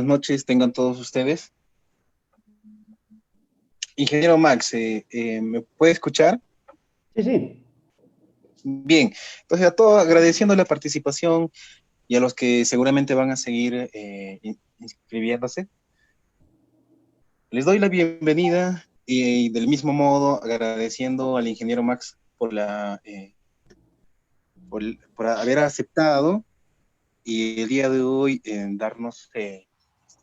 noches tengan todos ustedes. Ingeniero Max, ¿me puede escuchar? Sí, sí. Bien, entonces a todos agradeciendo la participación y a los que seguramente van a seguir inscribiéndose. Les doy la bienvenida y del mismo modo agradeciendo al ingeniero Max por haber aceptado y el día de hoy darnos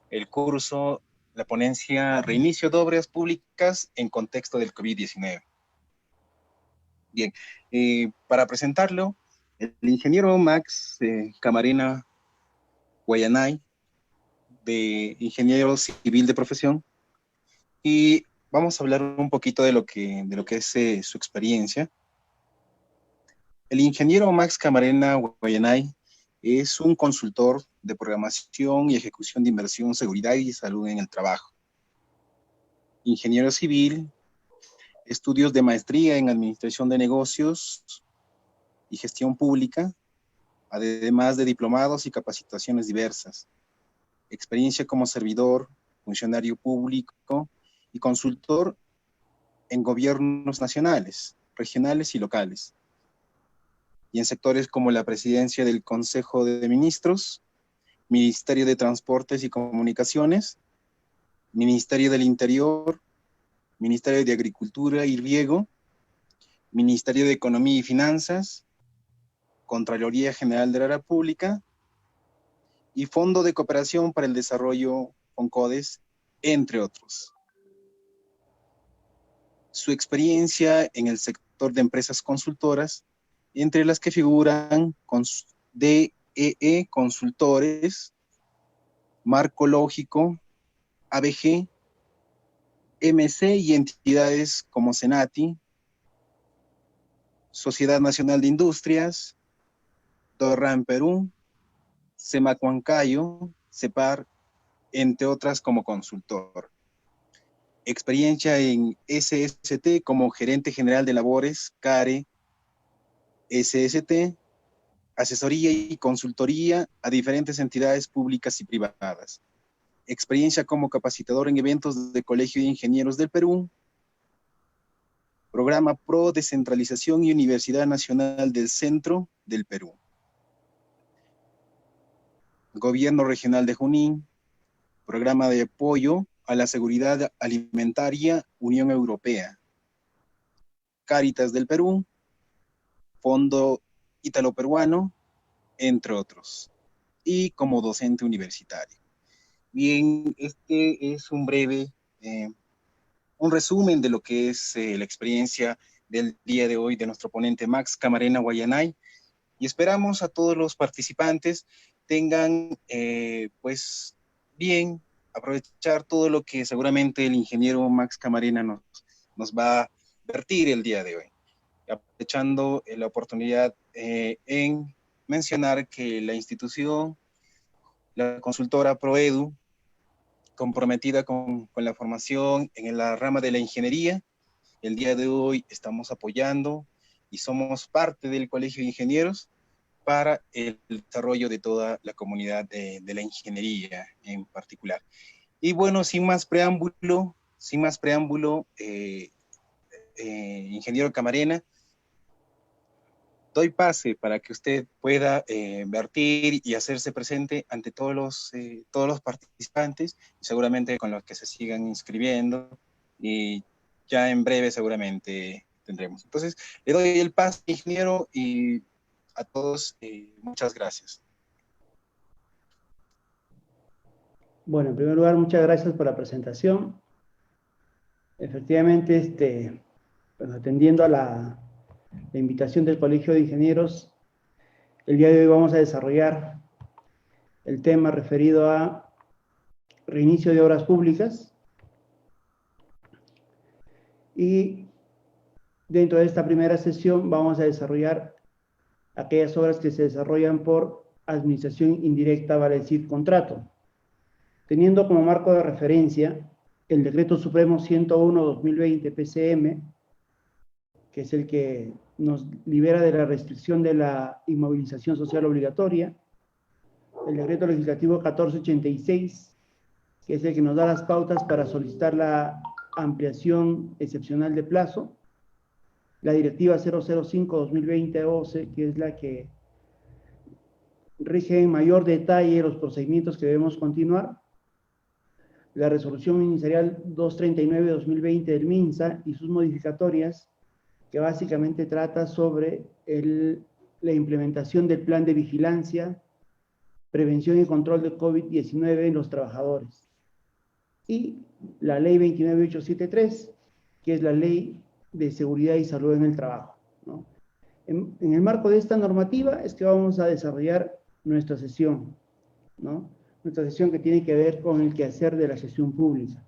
el curso, la ponencia Reinicio de Obras Públicas en contexto del COVID-19. Bien, para presentarlo, el ingeniero Max Camarena Guayanay, de ingeniero civil de profesión, y vamos a hablar un poquito de lo que es su experiencia. El ingeniero Max Camarena Guayanay es un consultor de programación y ejecución de inversión, seguridad y salud en el trabajo. Ingeniero civil, estudios de maestría en administración de negocios y gestión pública, además de diplomados y capacitaciones diversas. Experiencia como servidor, funcionario público y consultor en gobiernos nacionales, regionales y locales, y en sectores como la presidencia del Consejo de Ministros, Ministerio de Transportes y Comunicaciones, Ministerio del Interior, Ministerio de Agricultura y Riego, Ministerio de Economía y Finanzas, Contraloría General de la República y Fondo de Cooperación para el Desarrollo, FONCODES, entre otros. Su experiencia en el sector de empresas consultoras, entre las que figuran DEE Consultores, Marco Lógico, ABG, MC y entidades como Senati, Sociedad Nacional de Industrias, Torran Perú, Semacuancayo, CEPAR, entre otras como consultor. Experiencia en SST como gerente general de labores, CARE, SST, asesoría y consultoría a diferentes entidades públicas y privadas. Experiencia como capacitador en eventos del Colegio de Ingenieros del Perú, Programa Pro Descentralización y Universidad Nacional del Centro del Perú. Gobierno Regional de Junín, Programa de Apoyo a la Seguridad Alimentaria, Unión Europea. Cáritas del Perú, Fondo Ítalo-Peruano, entre otros. Y como docente universitario. Bien, este es un breve, un resumen de lo que es la experiencia del día de hoy de nuestro ponente Max Camarena Guayanay, y esperamos a todos los participantes tengan, pues, bien, aprovechar todo lo que seguramente el ingeniero Max Camarena nos va a vertir el día de hoy. Aprovechando la oportunidad en mencionar que la institución, la consultora Proedu, comprometida con la formación en la rama de la ingeniería, el día de hoy estamos apoyando y somos parte del Colegio de Ingenieros para el desarrollo de toda la comunidad de la ingeniería en particular. Y bueno, sin más preámbulo, ingeniero Camarena, doy pase para que usted pueda vertir y hacerse presente ante todos los participantes, y seguramente con los que se sigan inscribiendo, y ya en breve seguramente tendremos. Entonces, le doy el pase, ingeniero, y a todos, muchas gracias. Bueno, en primer lugar, muchas gracias por la presentación. Efectivamente, bueno, atendiendo a la invitación del Colegio de Ingenieros, el día de hoy vamos a desarrollar el tema referido a reinicio de obras públicas. Y dentro de esta primera sesión vamos a desarrollar aquellas obras que se desarrollan por administración indirecta, vale decir, contrato, teniendo como marco de referencia el Decreto Supremo 101/2020 PCM, que es el que nos libera de la restricción de la inmovilización social obligatoria, el Decreto Legislativo 1486 que es el que nos da las pautas para solicitar la ampliación excepcional de plazo. La Directiva 005-2020-OCE, que es la que rige en mayor detalle los procedimientos que debemos continuar. La Resolución Ministerial 239-2020 del MINSA y sus modificatorias, que básicamente trata sobre la implementación del plan de vigilancia, prevención y control de COVID-19 en los trabajadores. Y la Ley 29873, que es la Ley de Seguridad y Salud en el Trabajo, ¿no? En el marco de esta normativa es que vamos a desarrollar nuestra sesión, ¿no? Nuestra sesión que tiene que ver con el quehacer de la gestión pública.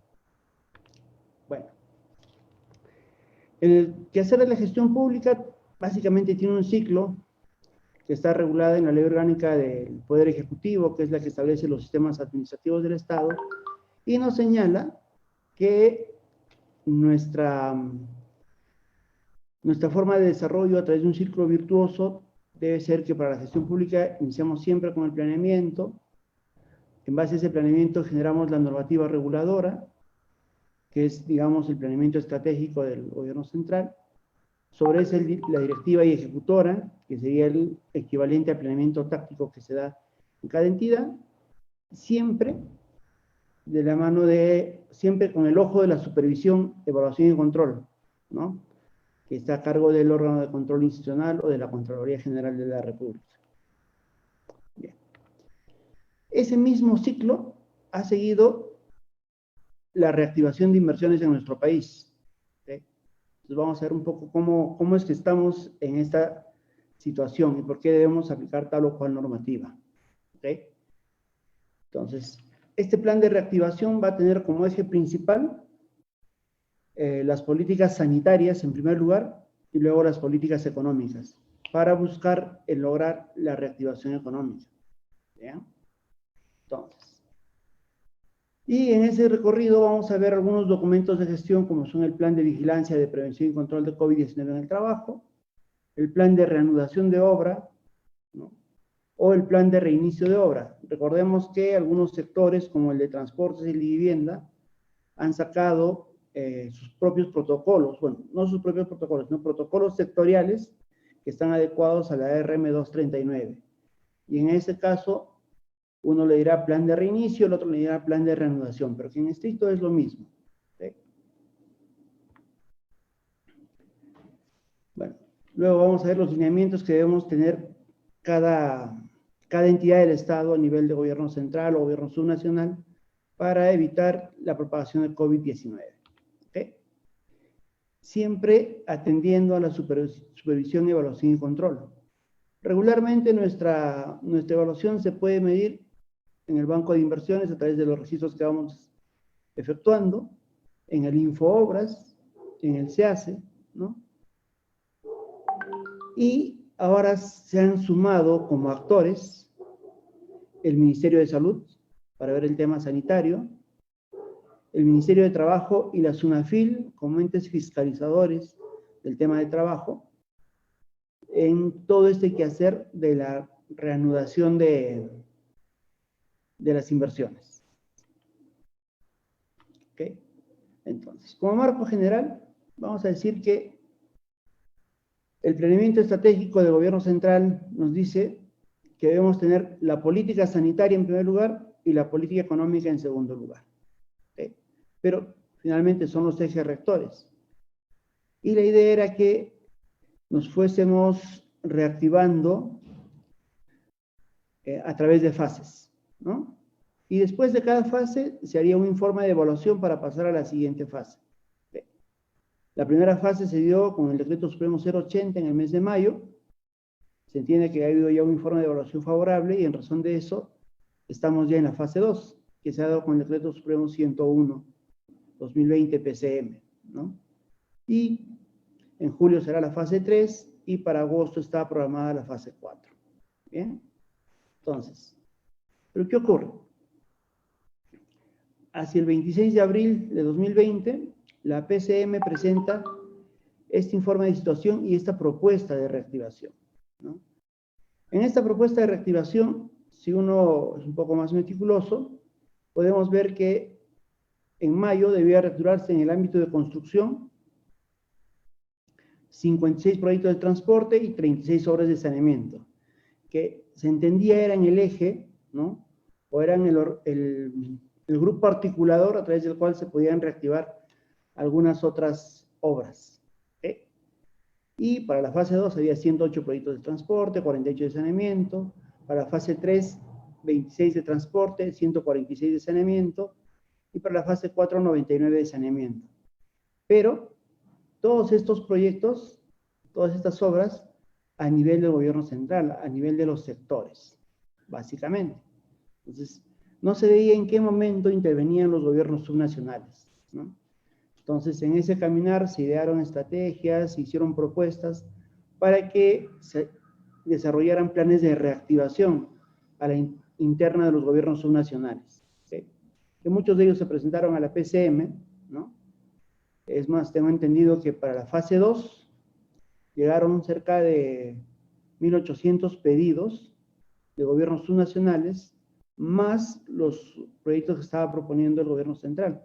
Bueno, el quehacer de la gestión pública básicamente tiene un ciclo que está regulada en la Ley Orgánica del Poder Ejecutivo, que es la que establece los sistemas administrativos del Estado, y nos señala que nuestra forma de desarrollo a través de un ciclo virtuoso debe ser que para la gestión pública iniciamos siempre con el planeamiento. En base a ese planeamiento generamos la normativa reguladora, que es, digamos, el planeamiento estratégico del gobierno central. Sobre ese, la directiva y ejecutora, que sería el equivalente al planeamiento táctico que se da en cada entidad, siempre de la mano siempre con el ojo de la supervisión, evaluación y control, ¿no? Que está a cargo del órgano de control institucional o de la Contraloría General de la República. Bien. Ese mismo ciclo ha seguido la reactivación de inversiones en nuestro país. ¿Okay? Entonces vamos a ver un poco cómo es que estamos en esta situación y por qué debemos aplicar tal o cual normativa. ¿Okay? Entonces, este plan de reactivación va a tener como eje principal las políticas sanitarias en primer lugar y luego las políticas económicas para buscar lograr la reactivación económica. ¿Bien? Entonces, y en ese recorrido vamos a ver algunos documentos de gestión como son el plan de vigilancia de prevención y control de COVID-19 en el trabajo, el plan de reanudación de obra, ¿no? O el plan de reinicio de obra. Recordemos que algunos sectores como el de transportes y vivienda han sacado sus propios protocolos, bueno, no sus propios protocolos, sino protocolos sectoriales que están adecuados a la RM 239. Y en ese caso, uno le dirá plan de reinicio, el otro le dirá plan de reanudación, pero que en estricto es lo mismo. ¿Sí? Bueno, luego vamos a ver los lineamientos que debemos tener cada entidad del Estado a nivel de gobierno central o gobierno subnacional para evitar la propagación del COVID-19. ¿Okay? Siempre atendiendo a la supervisión, evaluación y control. Regularmente nuestra evaluación se puede medir en el banco de inversiones a través de los registros que vamos efectuando, en el Infoobras, en el SEACE, ¿no? Y ahora se han sumado como actores el Ministerio de Salud, para ver el tema sanitario, el Ministerio de Trabajo y la SUNAFIL como entes fiscalizadores del tema de trabajo, en todo este quehacer de la reanudación de las inversiones. ¿Okay? Entonces, como marco general, vamos a decir que el planeamiento estratégico del gobierno central nos dice que debemos tener la política sanitaria en primer lugar y la política económica en segundo lugar. ¿Okay? Pero finalmente son los ejes rectores. Y la idea era que nos fuésemos reactivando a través de fases, ¿no? Y después de cada fase se haría un informe de evaluación para pasar a la siguiente fase. ¿Okay? La primera fase se dio con el Decreto Supremo 080 en el mes de mayo. Se entiende que ha habido ya un informe de evaluación favorable y en razón de eso estamos ya en la fase 2, que se ha dado con el Decreto Supremo 101-2020 PCM, ¿no? Y en julio será la fase 3 y para agosto está programada la fase 4. ¿Bien? Entonces, ¿pero qué ocurre? Hacia el 26 de abril de 2020, la PCM presenta este informe de situación y esta propuesta de reactivación, ¿no? En esta propuesta de reactivación, si uno es un poco más meticuloso, podemos ver que en mayo debía reactivarse en el ámbito de construcción 56 proyectos de transporte y 36 obras de saneamiento, que se entendía eran el eje, ¿no? O eran el grupo articulador a través del cual se podían reactivar algunas otras obras. ¿Okay? Y para la fase 2 había 108 proyectos de transporte, 48 de saneamiento. Para la fase 3, 26 de transporte, 146 de saneamiento. Y para la fase 4, 99 de saneamiento. Pero todos estos proyectos, todas estas obras, a nivel del gobierno central, a nivel de los sectores, básicamente. Entonces, no se veía en qué momento intervenían los gobiernos subnacionales, ¿no? Entonces, en ese caminar se idearon estrategias, se hicieron propuestas para que se desarrollaran planes de reactivación a la interna de los gobiernos subnacionales, ¿sí? Que muchos de ellos se presentaron a la PCM, ¿no? Es más, tengo entendido que para la fase 2 llegaron cerca de 1.800 pedidos de gobiernos subnacionales, más los proyectos que estaba proponiendo el gobierno central,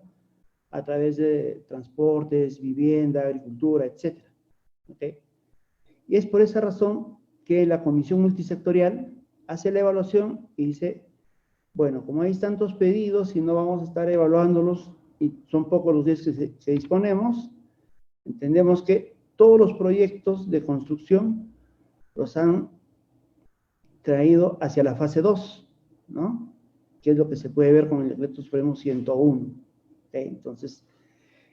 a través de transportes, vivienda, agricultura, etc. ¿Okay? Y es por esa razón que la Comisión Multisectorial hace la evaluación y dice, bueno, como hay tantos pedidos y no vamos a estar evaluándolos, y son pocos los días que disponemos, entendemos que todos los proyectos de construcción los han traído hacia la fase 2, ¿no? Que es lo que se puede ver con el Decreto Supremo 101. ¿Okay? Entonces,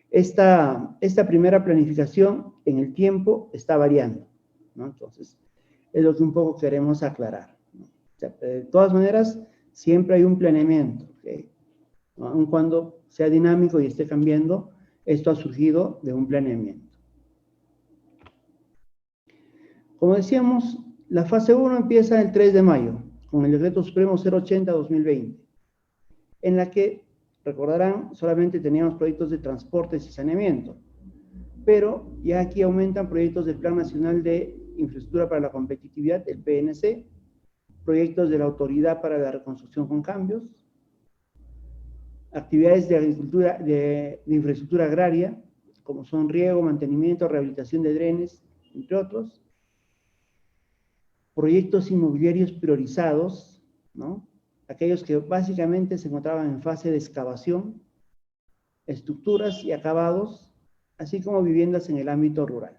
esta primera planificación en el tiempo está variando, ¿no? Entonces, es lo que un poco queremos aclarar, ¿no? O sea, de todas maneras, siempre hay un planeamiento, ¿okay? Aun cuando sea dinámico y esté cambiando, esto ha surgido de un planeamiento. Como decíamos, la fase 1 empieza el 3 de mayo, con el Decreto Supremo 080-2020, en la que, recordarán, solamente teníamos proyectos de transportes y saneamiento, pero ya aquí aumentan proyectos del Plan Nacional de Infraestructura para la Competitividad, el PNC, proyectos de la Autoridad para la Reconstrucción con Cambios, actividades de agricultura, de infraestructura agraria, como son riego, mantenimiento, rehabilitación de drenes, entre otros, proyectos inmobiliarios priorizados, ¿no? Aquellos que básicamente se encontraban en fase de excavación, estructuras y acabados, así como viviendas en el ámbito rural.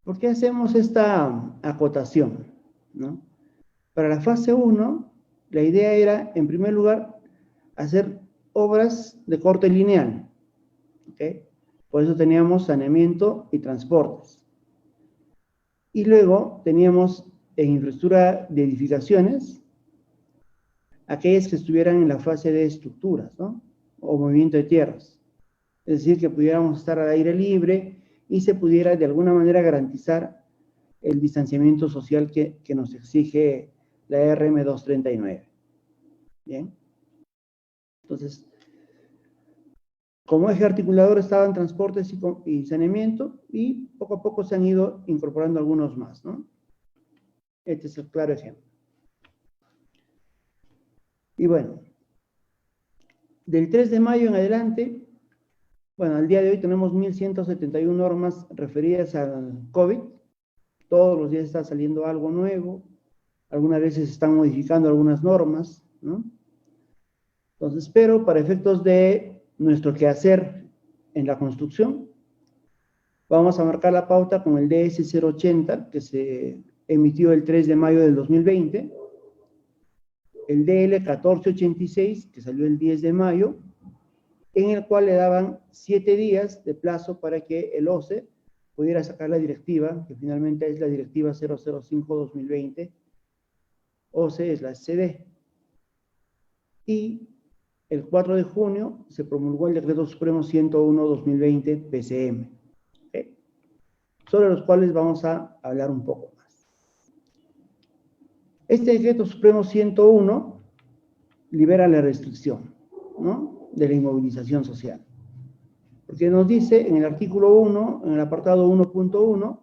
¿Por qué hacemos esta acotación, ¿no? Para la fase 1, la idea era, en primer lugar, hacer obras de corte lineal, ¿okay? Por eso teníamos saneamiento y transportes. Y luego teníamos en infraestructura de edificaciones, aquellas que estuvieran en la fase de estructuras, ¿no? O movimiento de tierras. Es decir, que pudiéramos estar al aire libre y se pudiera de alguna manera garantizar el distanciamiento social que nos exige la RM 239. Bien. Entonces, como eje articulador estaban transportes y saneamiento, y poco a poco se han ido incorporando algunos más, ¿no? Este es el claro ejemplo. Y bueno, del 3 de mayo en adelante, bueno, al día de hoy tenemos 1.171 normas referidas al COVID. Todos los días está saliendo algo nuevo. Algunas veces se están modificando algunas normas, ¿no? Entonces, pero para efectos de nuestro quehacer en la construcción, vamos a marcar la pauta con el DS 080, que se emitió el 3 de mayo del 2020, el DL 1486, que salió el 10 de mayo, en el cual le daban 7 días de plazo para que el OCE pudiera sacar la directiva, que finalmente es la directiva 005-2020, OCE es la CD. Y el 4 de junio se promulgó el Decreto Supremo 101-2020 PCM, ¿okay? Sobre los cuales vamos a hablar un poco más. Este Decreto Supremo 101 libera la restricción, ¿no?, de la inmovilización social. Porque nos dice en el artículo 1, en el apartado 1.1,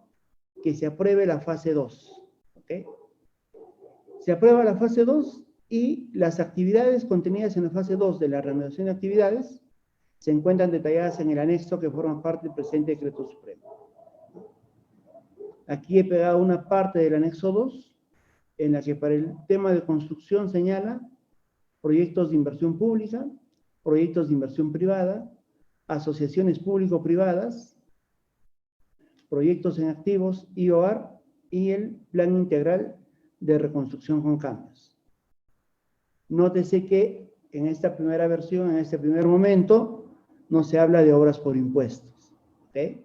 que se apruebe la fase 2. ¿Okay? Se aprueba la fase 2 Y las actividades contenidas en la fase 2 de la reanudación de actividades se encuentran detalladas en el anexo que forma parte del presente decreto supremo. Aquí he pegado una parte del anexo 2, en la que para el tema de construcción señala proyectos de inversión pública, proyectos de inversión privada, asociaciones público-privadas, proyectos en activos, IOR, y el Plan Integral de Reconstrucción con Cambios. Nótese que en esta primera versión, en este primer momento, no se habla de obras por impuestos. ¿Okay?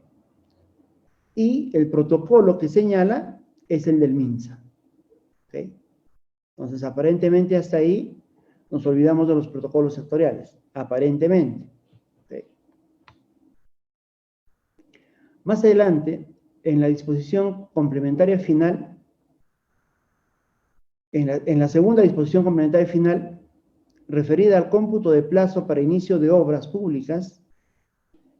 Y el protocolo que señala es el del MINSA. ¿Okay? Entonces, aparentemente hasta ahí nos olvidamos de los protocolos sectoriales. Aparentemente. ¿Okay? Más adelante, en la disposición complementaria final, en la segunda disposición complementaria final, referida al cómputo de plazo para inicio de obras públicas,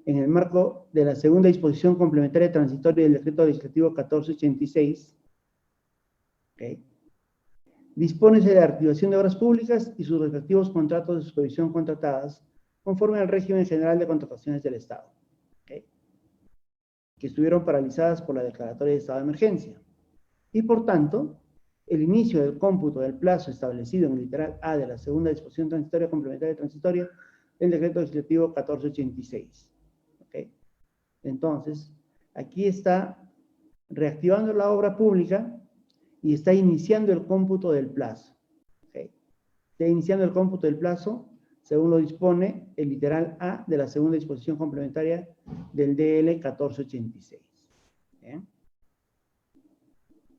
en el marco de la segunda disposición complementaria transitoria del decreto legislativo 1486, ¿okay? Dispónese de la activación de obras públicas y sus respectivos contratos de supervisión contratadas, conforme al régimen general de contrataciones del Estado, ¿okay? Que estuvieron paralizadas por la declaratoria de estado de emergencia. Y por tanto, el inicio del cómputo del plazo establecido en el literal A de la segunda disposición transitoria complementaria transitoria del decreto legislativo 1486. ¿Okay? Entonces, aquí está reactivando la obra pública y está iniciando el cómputo del plazo. ¿Okay? Está iniciando el cómputo del plazo según lo dispone el literal A de la segunda disposición complementaria del DL 1486. ¿Bien?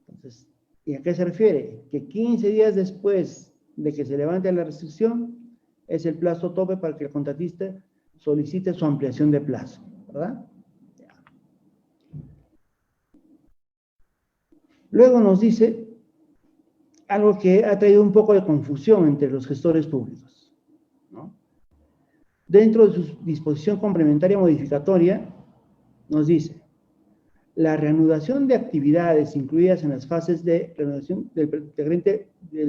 Entonces, ¿y a qué se refiere? Que 15 días después de que se levante la restricción es el plazo tope para que el contratista solicite su ampliación de plazo, ¿verdad? Luego nos dice algo que ha traído un poco de confusión entre los gestores públicos, ¿no? Dentro de su disposición complementaria modificatoria, nos dice: la reanudación de actividades incluidas en las fases de reanudación del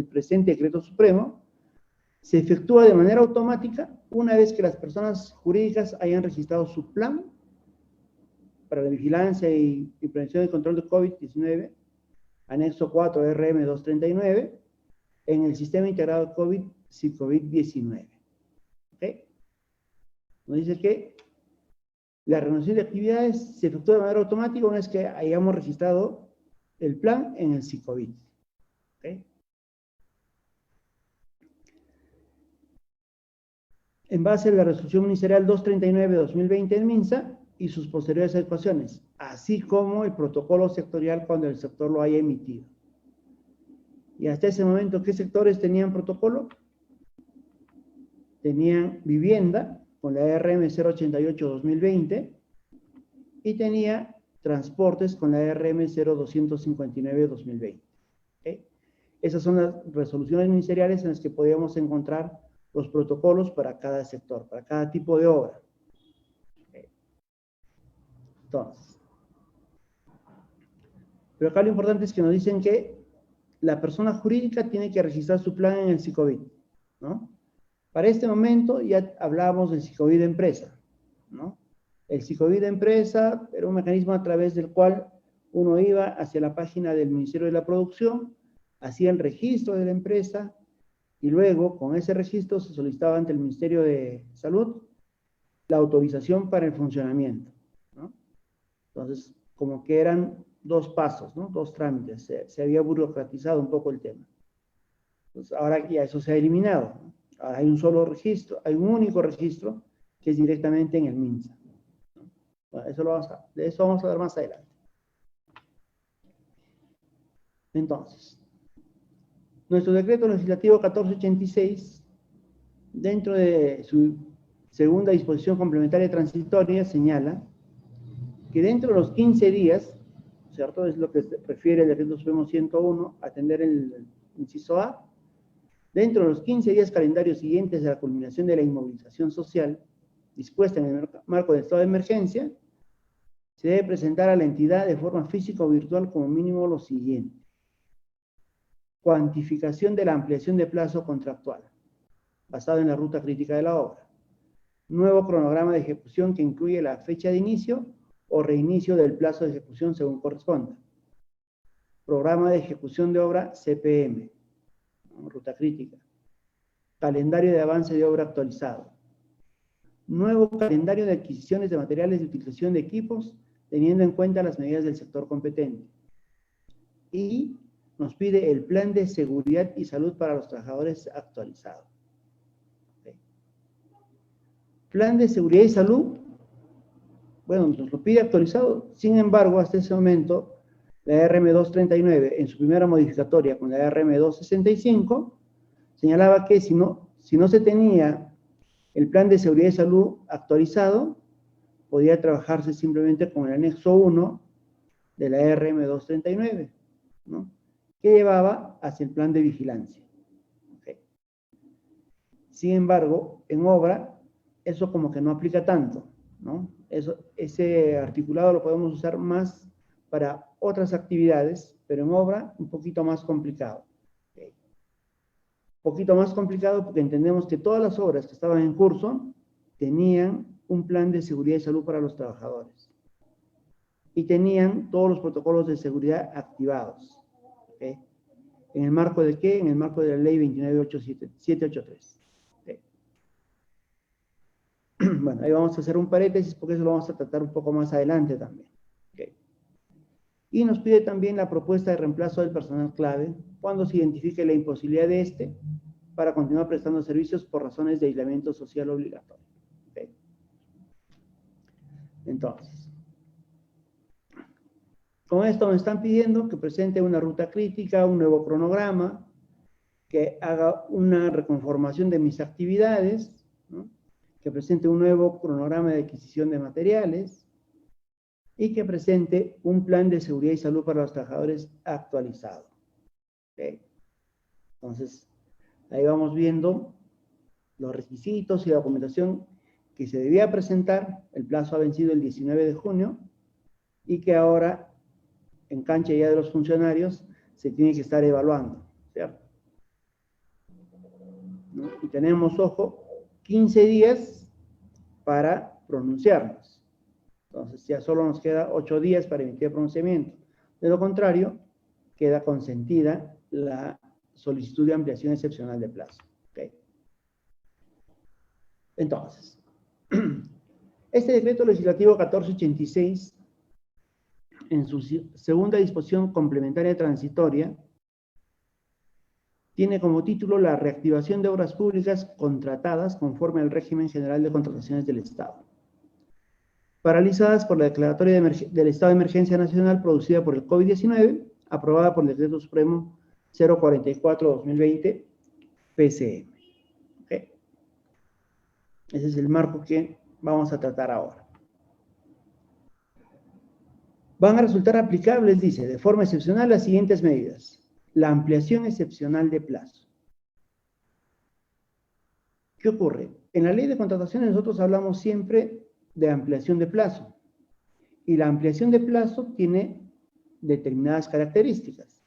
presente decreto supremo se efectúa de manera automática una vez que las personas jurídicas hayan registrado su plan para la vigilancia y prevención y control de COVID-19, anexo 4 RM 239, en el sistema integrado de COVID-19. ¿Okay? Nos dice que la reanudación de actividades se efectúa de manera automática una vez que hayamos registrado el plan en el SICOVID. ¿Okay? En base a la resolución ministerial 239-2020 del MINSA y sus posteriores adecuaciones, así como el protocolo sectorial cuando el sector lo haya emitido. Y hasta ese momento, ¿qué sectores tenían protocolo? Tenían vivienda, con la RM 088-2020, y tenía transportes con la RM 0259-2020. ¿Okay? Esas son las resoluciones ministeriales en las que podíamos encontrar los protocolos para cada sector, para cada tipo de obra. ¿Okay? Entonces, pero acá lo importante es que nos dicen que la persona jurídica tiene que registrar su plan en el SICOVID, ¿no? Para este momento ya hablábamos del SICOVID de empresa, ¿no? El SICOVID de empresa era un mecanismo a través del cual uno iba hacia la página del Ministerio de la Producción, hacía el registro de la empresa y luego con ese registro se solicitaba ante el Ministerio de Salud la autorización para el funcionamiento, ¿no? Entonces, como que eran dos pasos, ¿no? Dos trámites, se había burocratizado un poco el tema. Entonces, ahora ya eso se ha eliminado, ¿no? Ahora hay un solo registro, hay un único registro que es directamente en el MINSA. Bueno, de eso vamos a ver más adelante. Entonces, nuestro decreto legislativo 1486, dentro de su segunda disposición complementaria transitoria, señala que dentro de los 15 días, ¿cierto? Es lo que refiere el decreto supremo 101, atender el inciso A. Dentro de los 15 días calendarios siguientes de la culminación de la inmovilización social dispuesta en el marco del estado de emergencia, se debe presentar a la entidad de forma física o virtual como mínimo lo siguiente. cuantificación de la ampliación de plazo contractual, basado en la ruta crítica de la obra. Nuevo cronograma de ejecución que incluye la fecha de inicio o reinicio del plazo de ejecución según corresponda. Programa de ejecución de obra CPM, ruta crítica. Calendario de avance de obra actualizado. Nuevo calendario de adquisiciones de materiales de utilización de equipos, teniendo en cuenta las medidas del sector competente. Y nos pide el plan de seguridad y salud para los trabajadores actualizado. Okay. Plan de seguridad y salud, bueno, nos lo pide actualizado. Sin embargo, hasta ese momento, la RM239, en su primera modificatoria con la RM265, señalaba que si no se tenía el plan de seguridad y salud actualizado, podía trabajarse simplemente con el anexo 1 de la RM239, ¿no? Que llevaba hacia el plan de vigilancia. Okay. Sin embargo, en obra, eso como que no aplica tanto, ¿no? Ese articulado lo podemos usar más para otras actividades, pero en obra un poquito más complicado. Okay. Un poquito más complicado porque entendemos que todas las obras que estaban en curso tenían un plan de seguridad y salud para los trabajadores. Y tenían todos los protocolos de seguridad activados. ¿Okay? ¿En el marco de qué? En el marco de la ley 29783. ¿Okay? Bueno, ahí vamos a hacer un paréntesis porque eso lo vamos a tratar un poco más adelante también. ¿Okay? Y nos pide también la propuesta de reemplazo del personal clave cuando se identifique la imposibilidad de este para continuar prestando servicios por razones de aislamiento social obligatorio. ¿Okay? Entonces, con esto me están pidiendo que presente una ruta crítica, un nuevo cronograma, que haga una reconformación de mis actividades, ¿no? Que presente un nuevo cronograma de adquisición de materiales y que presente un plan de seguridad y salud para los trabajadores actualizado. ¿Okay? Entonces, ahí vamos viendo los requisitos y la documentación que se debía presentar. El plazo ha vencido el 19 de junio y que ahora, en cancha ya de los funcionarios, se tiene que estar evaluando, ¿cierto? ¿No? Y tenemos, ojo, 15 días para pronunciarnos. Entonces ya solo nos queda 8 días para emitir pronunciamiento. De lo contrario, queda consentida la solicitud de ampliación excepcional de plazo. ¿Okay? Entonces, este decreto legislativo 1486, en su segunda disposición complementaria transitoria, tiene como título la reactivación de obras públicas contratadas conforme al régimen general de contrataciones del Estado, paralizadas por la declaratoria del estado de emergencia nacional producida por el COVID-19, aprobada por el Decreto Supremo 044-2020, PCM. ¿Okay? Ese es el marco que vamos a tratar ahora. Van a resultar aplicables, dice, de forma excepcional las siguientes medidas. La ampliación excepcional de plazo. ¿Qué ocurre? En la ley de contrataciones nosotros hablamos siempre de ampliación de plazo. Y la ampliación de plazo tiene determinadas características.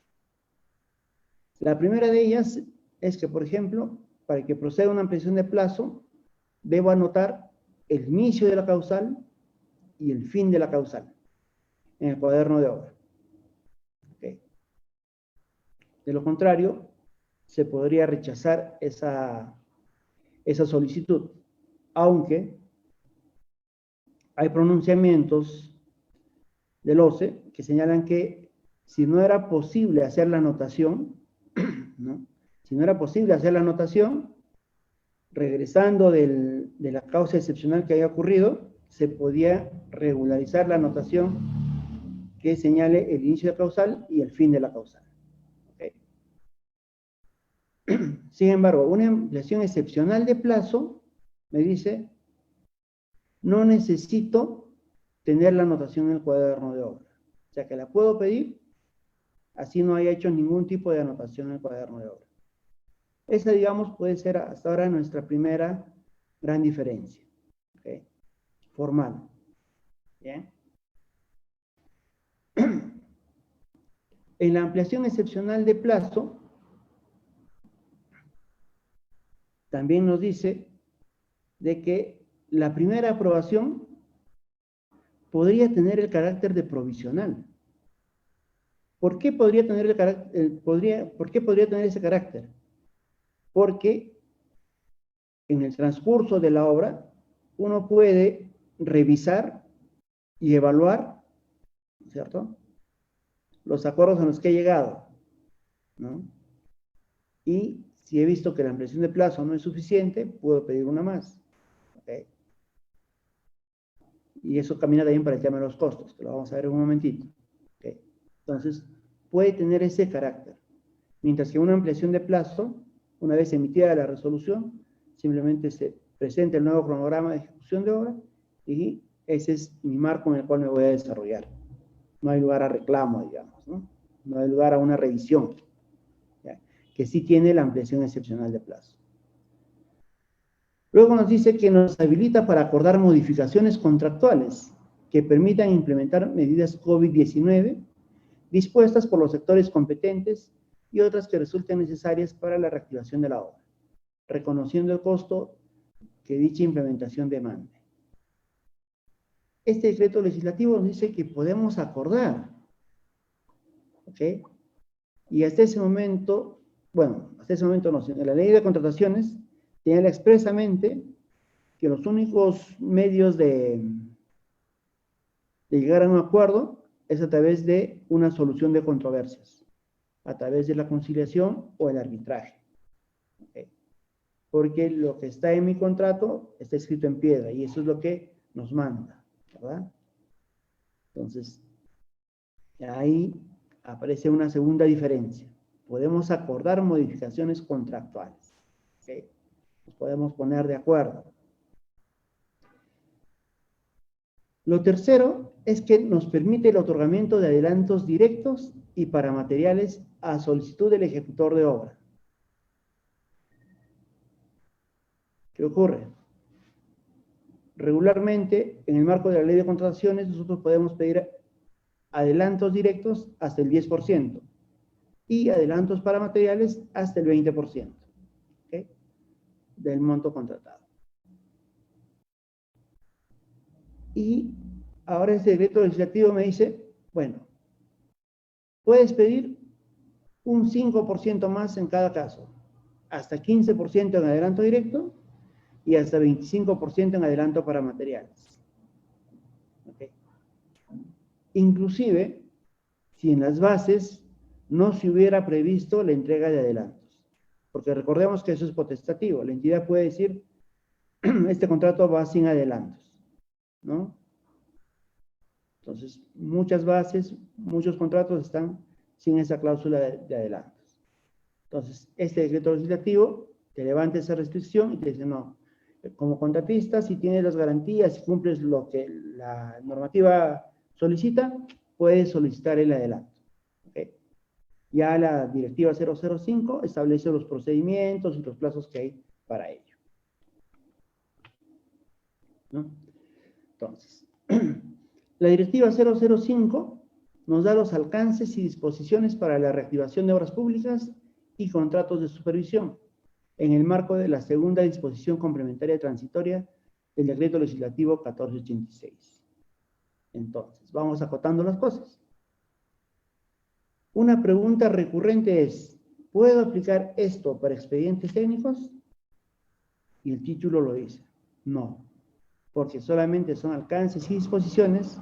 La primera de ellas es que, por ejemplo, para que proceda una ampliación de plazo, debo anotar el inicio de la causal y el fin de la causal en el cuaderno de obra. ¿Okay? De lo contrario, se podría rechazar esa solicitud, aunque hay pronunciamientos del OCE que señalan que si no era posible hacer la anotación, ¿no? Si no era posible hacer la anotación, regresando de la causa excepcional que haya ocurrido, se podía regularizar la anotación que señale el inicio de causal y el fin de la causal. ¿Okay? Sin embargo, una ampliación excepcional de plazo me dice, no necesito tener la anotación en el cuaderno de obra. O sea que la puedo pedir, así no haya hecho ningún tipo de anotación en el cuaderno de obra. Esa, digamos, puede ser hasta ahora nuestra primera gran diferencia. ¿Okay? Formal. ¿Bien? En la ampliación excepcional de plazo, también nos dice de que la primera aprobación podría tener el carácter de provisional. ¿Por qué podría tener ¿por qué podría tener ese carácter? Porque en el transcurso de la obra uno puede revisar y evaluar, ¿cierto?, los acuerdos a los que he llegado, ¿no? Y si he visto que la ampliación de plazo no es suficiente, puedo pedir una más. ¿Okay? Y eso camina también para el tema de los costos, que lo vamos a ver en un momentito. ¿Okay? Entonces, puede tener ese carácter. Mientras que una ampliación de plazo, una vez emitida la resolución, simplemente se presenta el nuevo cronograma de ejecución de obra y ese es mi marco en el cual me voy a desarrollar. No hay lugar a reclamo, digamos, ¿no? No hay lugar a una revisión, ¿ya? Que sí tiene la ampliación excepcional de plazo. Luego nos dice que nos habilita para acordar modificaciones contractuales que permitan implementar medidas COVID-19 dispuestas por los sectores competentes y otras que resulten necesarias para la reactivación de la obra, reconociendo el costo que dicha implementación demande. Este decreto legislativo nos dice que podemos acordar, ¿ok? Y hasta ese momento, bueno, hasta ese momento no, en la ley de contrataciones señala expresamente que los únicos medios de llegar a un acuerdo es a través de una solución de controversias, a través de la conciliación o el arbitraje. ¿Okay? Porque lo que está en mi contrato está escrito en piedra y eso es lo que nos manda, ¿verdad? Entonces, ahí aparece una segunda diferencia. Podemos acordar modificaciones contractuales. ¿Okay? Nos podemos poner de acuerdo. Lo tercero es que nos permite el otorgamiento de adelantos directos y para materiales a solicitud del ejecutor de obra. ¿Qué ocurre? Regularmente, en el marco de la ley de contrataciones, nosotros podemos pedir adelantos directos hasta el 10% y adelantos para materiales hasta el 20%, ¿okay?, del monto contratado. Y ahora este decreto legislativo me dice, bueno, puedes pedir un 5% más en cada caso, hasta 15% en adelanto directo y hasta 25% en adelanto para materiales. ¿Okay? Inclusive, si en las bases no se hubiera previsto la entrega de adelantos, porque recordemos que eso es potestativo, la entidad puede decir, este contrato va sin adelantos, ¿no? Entonces, muchas bases, muchos contratos están sin esa cláusula de adelantos. Entonces, este decreto legislativo te levanta esa restricción y te dice, no, como contratista, si tienes las garantías, si cumples lo que la normativa solicita, puedes solicitar el adelanto. ¿Okay? Ya la directiva 005 establece los procedimientos y los plazos que hay para ello, ¿no? Entonces, la directiva 005 nos da los alcances y disposiciones para la reactivación de obras públicas y contratos de supervisión, en el marco de la segunda disposición complementaria transitoria del decreto legislativo 1486. Entonces, vamos acotando las cosas. Una pregunta recurrente es, ¿puedo aplicar esto para expedientes técnicos? Y el título lo dice, no, porque solamente son alcances y disposiciones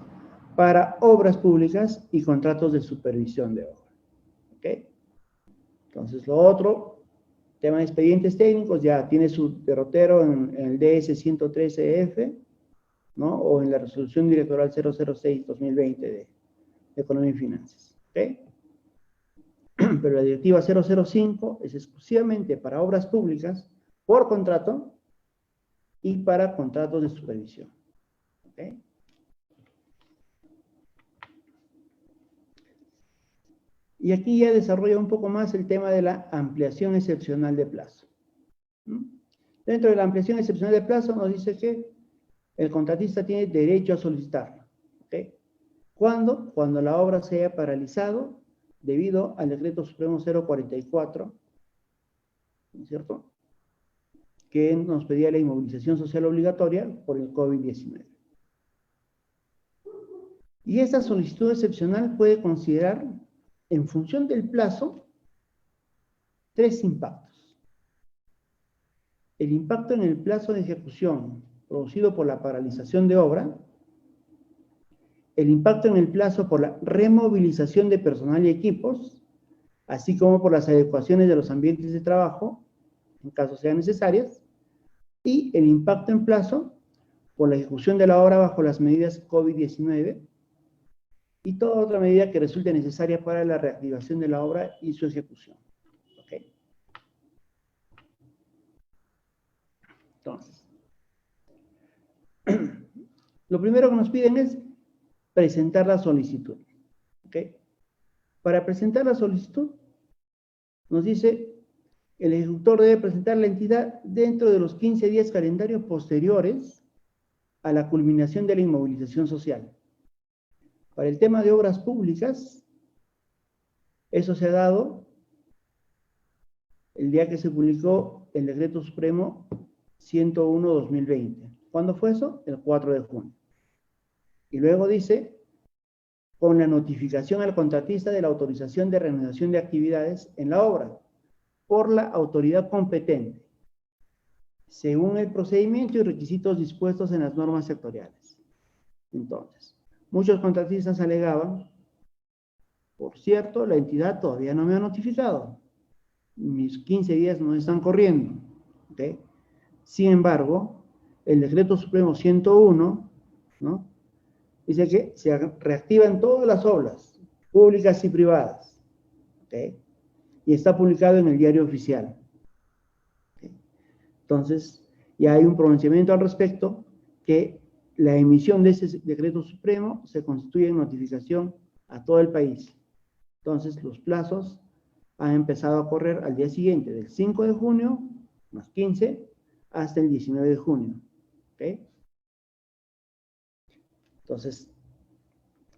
para obras públicas y contratos de supervisión de obra. ¿Ok? Entonces, lo otro, tema de expedientes técnicos, ya tiene su derrotero en el DS 113F, ¿no? O en la resolución directoral 006-2020 de Economía y Finanzas. ¿Ok? Pero la directiva 005 es exclusivamente para obras públicas por contrato y para contratos de supervisión. ¿Ok? Y aquí ya desarrolla un poco más el tema de la ampliación excepcional de plazo. Dentro de la ampliación excepcional de plazo nos dice que el contratista tiene derecho a solicitarla. ¿Okay? ¿Cuándo? Cuando la obra se haya paralizado debido al decreto supremo 044, ¿no es cierto?, que nos pedía la inmovilización social obligatoria por el COVID-19. Y esta solicitud excepcional puede considerar, en función del plazo, 3 impactos. El impacto en el plazo de ejecución producido por la paralización de obra, el impacto en el plazo por la removilización de personal y equipos, así como por las adecuaciones de los ambientes de trabajo, en caso sean necesarias, y el impacto en plazo por la ejecución de la obra bajo las medidas COVID-19 y toda otra medida que resulte necesaria para la reactivación de la obra y su ejecución. ¿Okay? Entonces, lo primero que nos piden es presentar la solicitud. ¿Okay? Para presentar la solicitud, nos dice, el ejecutor debe presentar la entidad dentro de los 15 días calendarios posteriores a la culminación de la inmovilización social. Para el tema de obras públicas, eso se ha dado el día que se publicó el Decreto Supremo 101/2020. ¿Cuándo fue eso? El 4 de junio. Y luego dice, con la notificación al contratista de la autorización de reanudación de actividades en la obra por la autoridad competente, según el procedimiento y requisitos dispuestos en las normas sectoriales. Entonces, muchos contratistas alegaban, por cierto, la entidad todavía no me ha notificado. Mis 15 días no están corriendo. ¿Okay? Sin embargo, el Decreto Supremo 101, ¿no?, dice que se reactivan todas las obras, públicas y privadas. ¿Okay? Y está publicado en el Diario Oficial. ¿Okay? Entonces, ya hay un pronunciamiento al respecto que la emisión de ese Decreto Supremo se constituye en notificación a todo el país. Entonces, los plazos han empezado a correr al día siguiente, del 5 de junio, más 15, hasta el 19 de junio. ¿Ok? Entonces,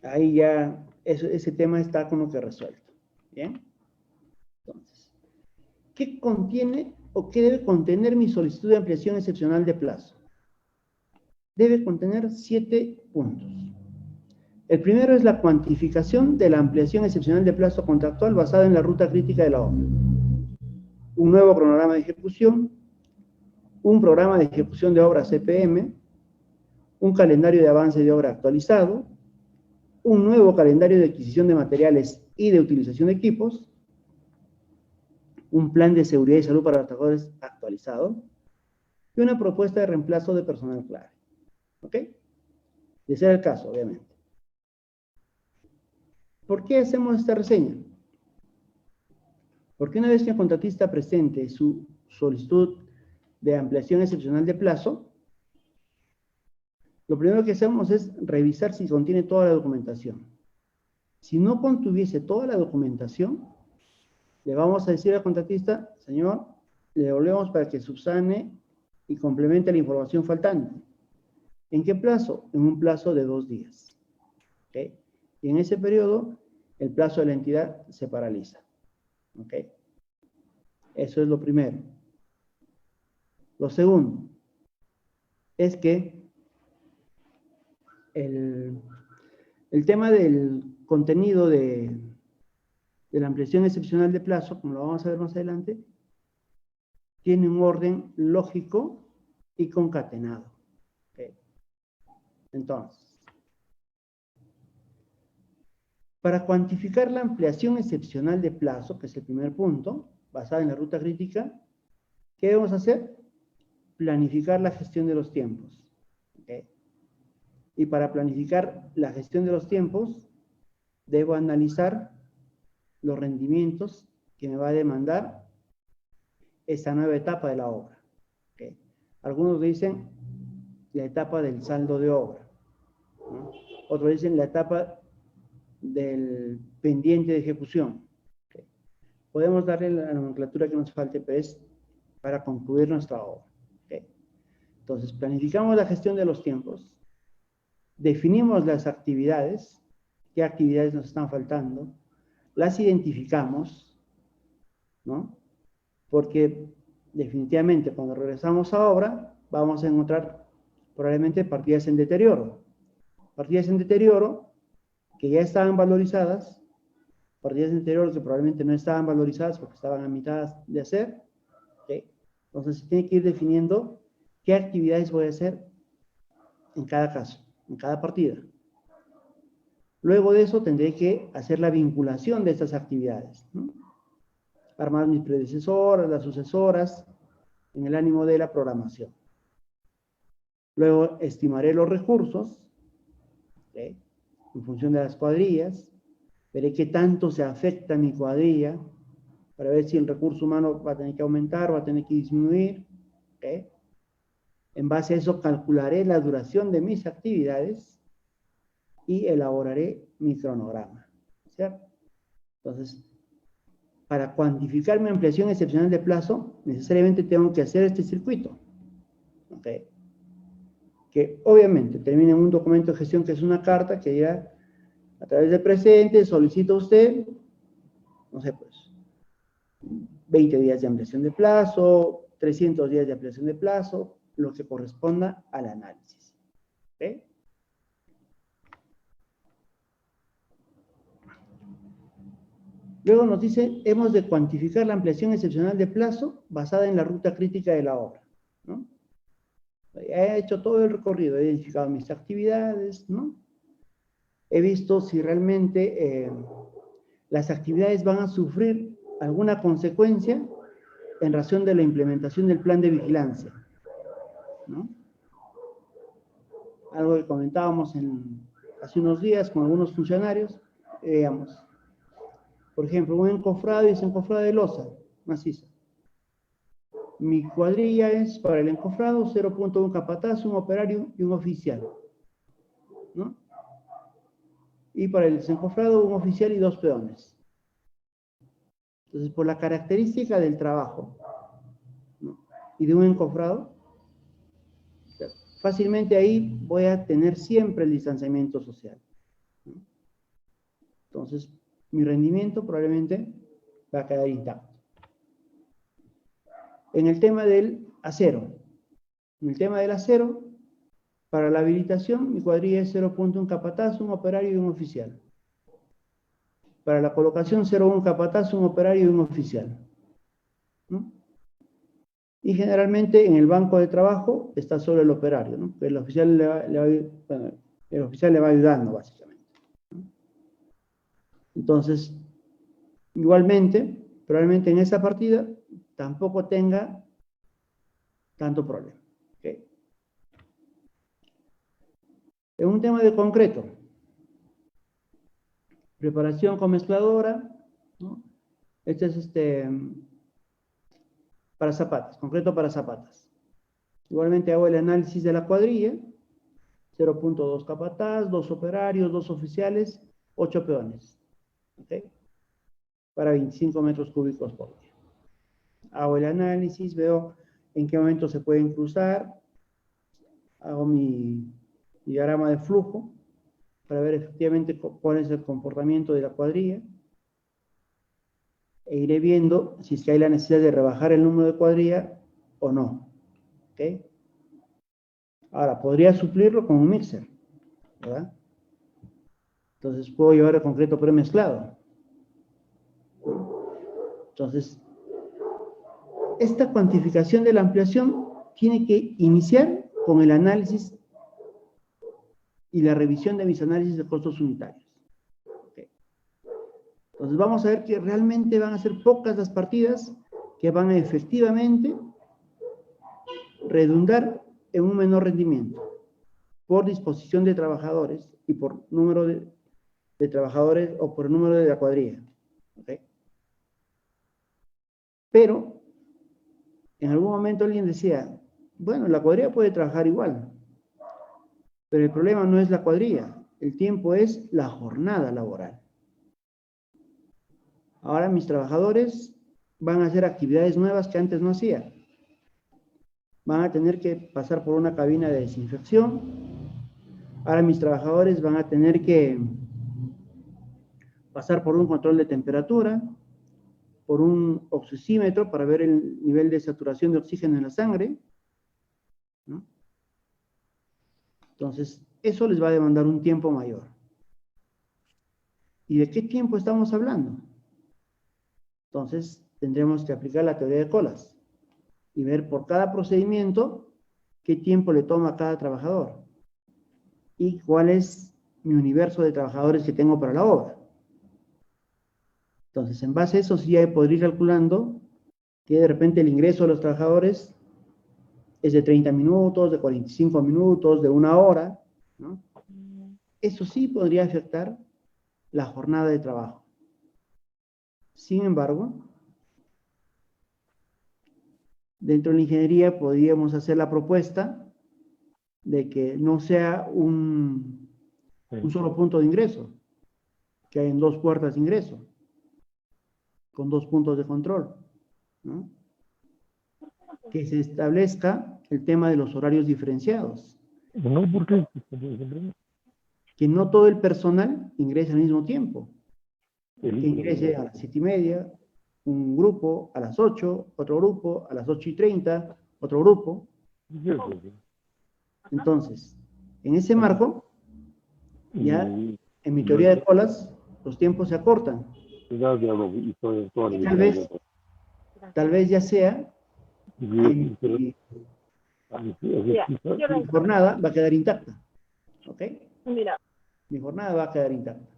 ahí ya ese tema está como que resuelto. ¿Bien? Entonces, ¿qué contiene o qué debe contener mi solicitud de ampliación excepcional de plazo? Debe contener 7 puntos. El primero es la cuantificación de la ampliación excepcional de plazo contractual basada en la ruta crítica de la obra. Un nuevo cronograma de ejecución, un programa de ejecución de obra CPM, un calendario de avance de obra actualizado, un nuevo calendario de adquisición de materiales y de utilización de equipos, un plan de seguridad y salud para los trabajadores actualizado, y una propuesta de reemplazo de personal clave. ¿Ok? De ser el caso, obviamente. ¿Por qué hacemos esta reseña? Porque una vez que el contratista presente su solicitud de ampliación excepcional de plazo, lo primero que hacemos es revisar si contiene toda la documentación. Si no contuviese toda la documentación, le vamos a decir al contratista, señor, le devolvemos para que subsane y complemente la información faltante. ¿En qué plazo? En un plazo de 2 días. ¿Okay? Y en ese periodo, el plazo de la entidad se paraliza. ¿Ok? Eso es lo primero. Lo segundo es que el tema del contenido de la ampliación excepcional de plazo, como lo vamos a ver más adelante, tiene un orden lógico y concatenado. ¿Okay? Entonces, para cuantificar la ampliación excepcional de plazo, que es el primer punto, basada en la ruta crítica, ¿qué debemos hacer? Planificar la gestión de los tiempos. ¿Okay? Y para planificar la gestión de los tiempos, debo analizar los rendimientos que me va a demandar esta nueva etapa de la obra. ¿Okay? Algunos dicen la etapa del saldo de obra, ¿no? Otros dicen la etapa del pendiente de ejecución. ¿Okay? Podemos darle la nomenclatura que nos falte, pero es para concluir nuestra obra. ¿Okay? Entonces, planificamos la gestión de los tiempos, definimos las actividades, qué actividades nos están faltando, las identificamos, ¿no? Porque definitivamente cuando regresamos a obra, vamos a encontrar probablemente partidas en deterioro. Partidas en deterioro que ya estaban valorizadas, partidas en deterioro que probablemente no estaban valorizadas porque estaban a mitad de hacer. ¿Okay? Entonces se tiene que ir definiendo qué actividades voy a hacer en cada caso, en cada partida. Luego de eso tendré que hacer la vinculación de estas actividades, ¿no? Armar mis predecesoras, las sucesoras, en el ánimo de la programación. Luego estimaré los recursos, ¿okay? En función de las cuadrillas, veré qué tanto se afecta mi cuadrilla, para ver si el recurso humano va a tener que aumentar o va a tener que disminuir, ¿okay? En base a eso calcularé la duración de mis actividades y elaboraré mi cronograma, ¿cierto? Entonces, para cuantificar mi ampliación excepcional de plazo, necesariamente tengo que hacer este circuito, ¿ok? Que obviamente termina en un documento de gestión que es una carta que dirá, a través del presente, solicita usted, no sé, pues, 20 días de ampliación de plazo, 300 días de ampliación de plazo, lo que corresponda al análisis, ¿ok? Luego nos dice, hemos de cuantificar la ampliación excepcional de plazo basada en la ruta crítica de la obra, ¿no? He hecho todo el recorrido, he identificado mis actividades, ¿no? He visto si realmente las actividades van a sufrir alguna consecuencia en razón de la implementación del plan de vigilancia, ¿no? Algo que comentábamos hace unos días con algunos funcionarios, digamos, por ejemplo, un encofrado y desencofrado de losa maciza. Mi cuadrilla es para el encofrado 0.1 capataz, un operario y un oficial, ¿no? Y para el desencofrado un oficial y 2 peones. Entonces, por la característica del trabajo, ¿no? Y de un encofrado, fácilmente ahí voy a tener siempre el distanciamiento social, ¿no? Entonces, mi rendimiento probablemente va a quedar intacto. En el tema del acero, para la habilitación, mi cuadrilla es 0.1 capataz, un operario y un oficial. Para la colocación, 0.1 capataz, un operario y un oficial, ¿no? Y generalmente en el banco de trabajo está solo el operario, ¿no? El oficial el oficial le va ayudando, básicamente, ¿no? Entonces, igualmente, probablemente en esa partida tampoco tenga tanto problema, ¿okay? En un tema de concreto, preparación con mezcladora, ¿no? Este es para zapatas, concreto para zapatas. Igualmente hago el análisis de la cuadrilla, 0.2 capataz, 2 operarios, 2 oficiales, 8 peones, ¿okay? Para 25 metros cúbicos por día. Hago el análisis, veo en qué momento se pueden cruzar, hago mi diagrama de flujo para ver efectivamente cuál es el comportamiento de la cuadrilla, e iré viendo si es que hay la necesidad de rebajar el número de cuadrilla o no, ¿ok? Ahora, podría suplirlo con un mixer, ¿verdad? Entonces puedo llevar el concreto premezclado. Entonces, esta cuantificación de la ampliación tiene que iniciar con el análisis y la revisión de mis análisis de costos unitarios. ¿Okay? Entonces vamos a ver que realmente van a ser pocas las partidas que van a efectivamente redundar en un menor rendimiento por disposición de trabajadores y por número de trabajadores o por el número de la cuadrilla. ¿Okay? Pero en algún momento alguien decía, bueno, la cuadrilla puede trabajar igual, pero el problema no es la cuadrilla, el tiempo es la jornada laboral. Ahora mis trabajadores van a hacer actividades nuevas que antes no hacían. Van a tener que pasar por una cabina de desinfección. Ahora mis trabajadores van a tener que pasar por un control de temperatura. por un oxímetro para ver el nivel de saturación de oxígeno en la sangre, ¿no? Entonces, eso les va a demandar un tiempo mayor. ¿Y de qué tiempo estamos hablando? Entonces, tendremos que aplicar la teoría de colas y ver por cada procedimiento qué tiempo le toma a cada trabajador y cuál es mi universo de trabajadores que tengo para la obra. Entonces, en base a eso, sí ya podría ir calculando que de repente el ingreso de los trabajadores es de 30 minutos, de 45 minutos, de 1 hora, ¿no? Eso sí podría afectar la jornada de trabajo. Sin embargo, dentro de la ingeniería podríamos hacer la propuesta de que no sea un solo punto de ingreso, que hay en 2 puertas de ingreso, con 2 puntos de control, ¿no? Que se establezca el tema de los horarios diferenciados. No, porque Que no todo el personal ingrese al mismo tiempo. Que ingrese a las 7:30, un grupo a las 8, otro grupo a las 8:30, otro grupo. Entonces, en ese marco, ya en mi teoría de colas, los tiempos se acortan. Y tal vez ya sea que mi jornada va a quedar intacta. ¿Ok? Mira. Mi jornada va a quedar intacta.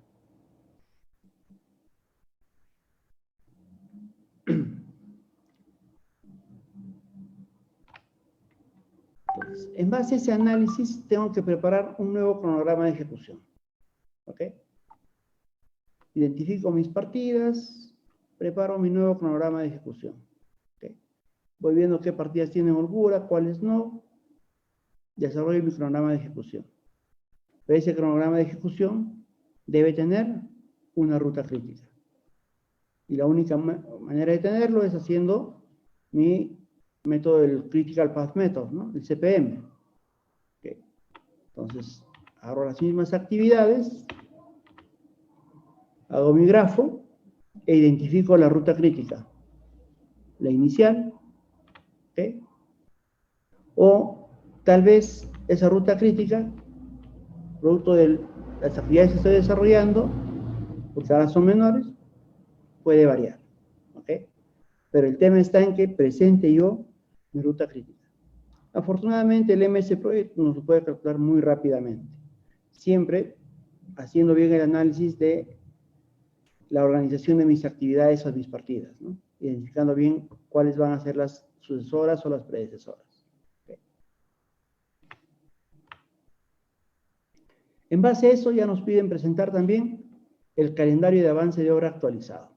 Entonces, en base a ese análisis, tengo que preparar un nuevo cronograma de ejecución. ¿Ok? Identifico mis partidas, preparo mi nuevo cronograma de ejecución. ¿Ok? Voy viendo qué partidas tienen holgura, cuáles no. Desarrollo mi cronograma de ejecución. Pero ese cronograma de ejecución debe tener una ruta crítica. Y la única manera de tenerlo es haciendo mi método del Critical Path Method, ¿no? El CPM. Okay. Entonces, hago las mismas actividades, hago mi grafo e identifico la ruta crítica. La inicial, ¿okay? O tal vez esa ruta crítica, producto de las actividades que estoy desarrollando, porque ahora son menores, puede variar. ¿Ok? Pero el tema está en que presente yo mi ruta crítica. Afortunadamente el MS Project nos lo puede calcular muy rápidamente, siempre haciendo bien el análisis de la organización de mis actividades o mis partidas, ¿no? Identificando bien cuáles van a ser las sucesoras o las predecesoras. ¿Okay? En base a eso ya nos piden presentar también el calendario de avance de obra actualizado,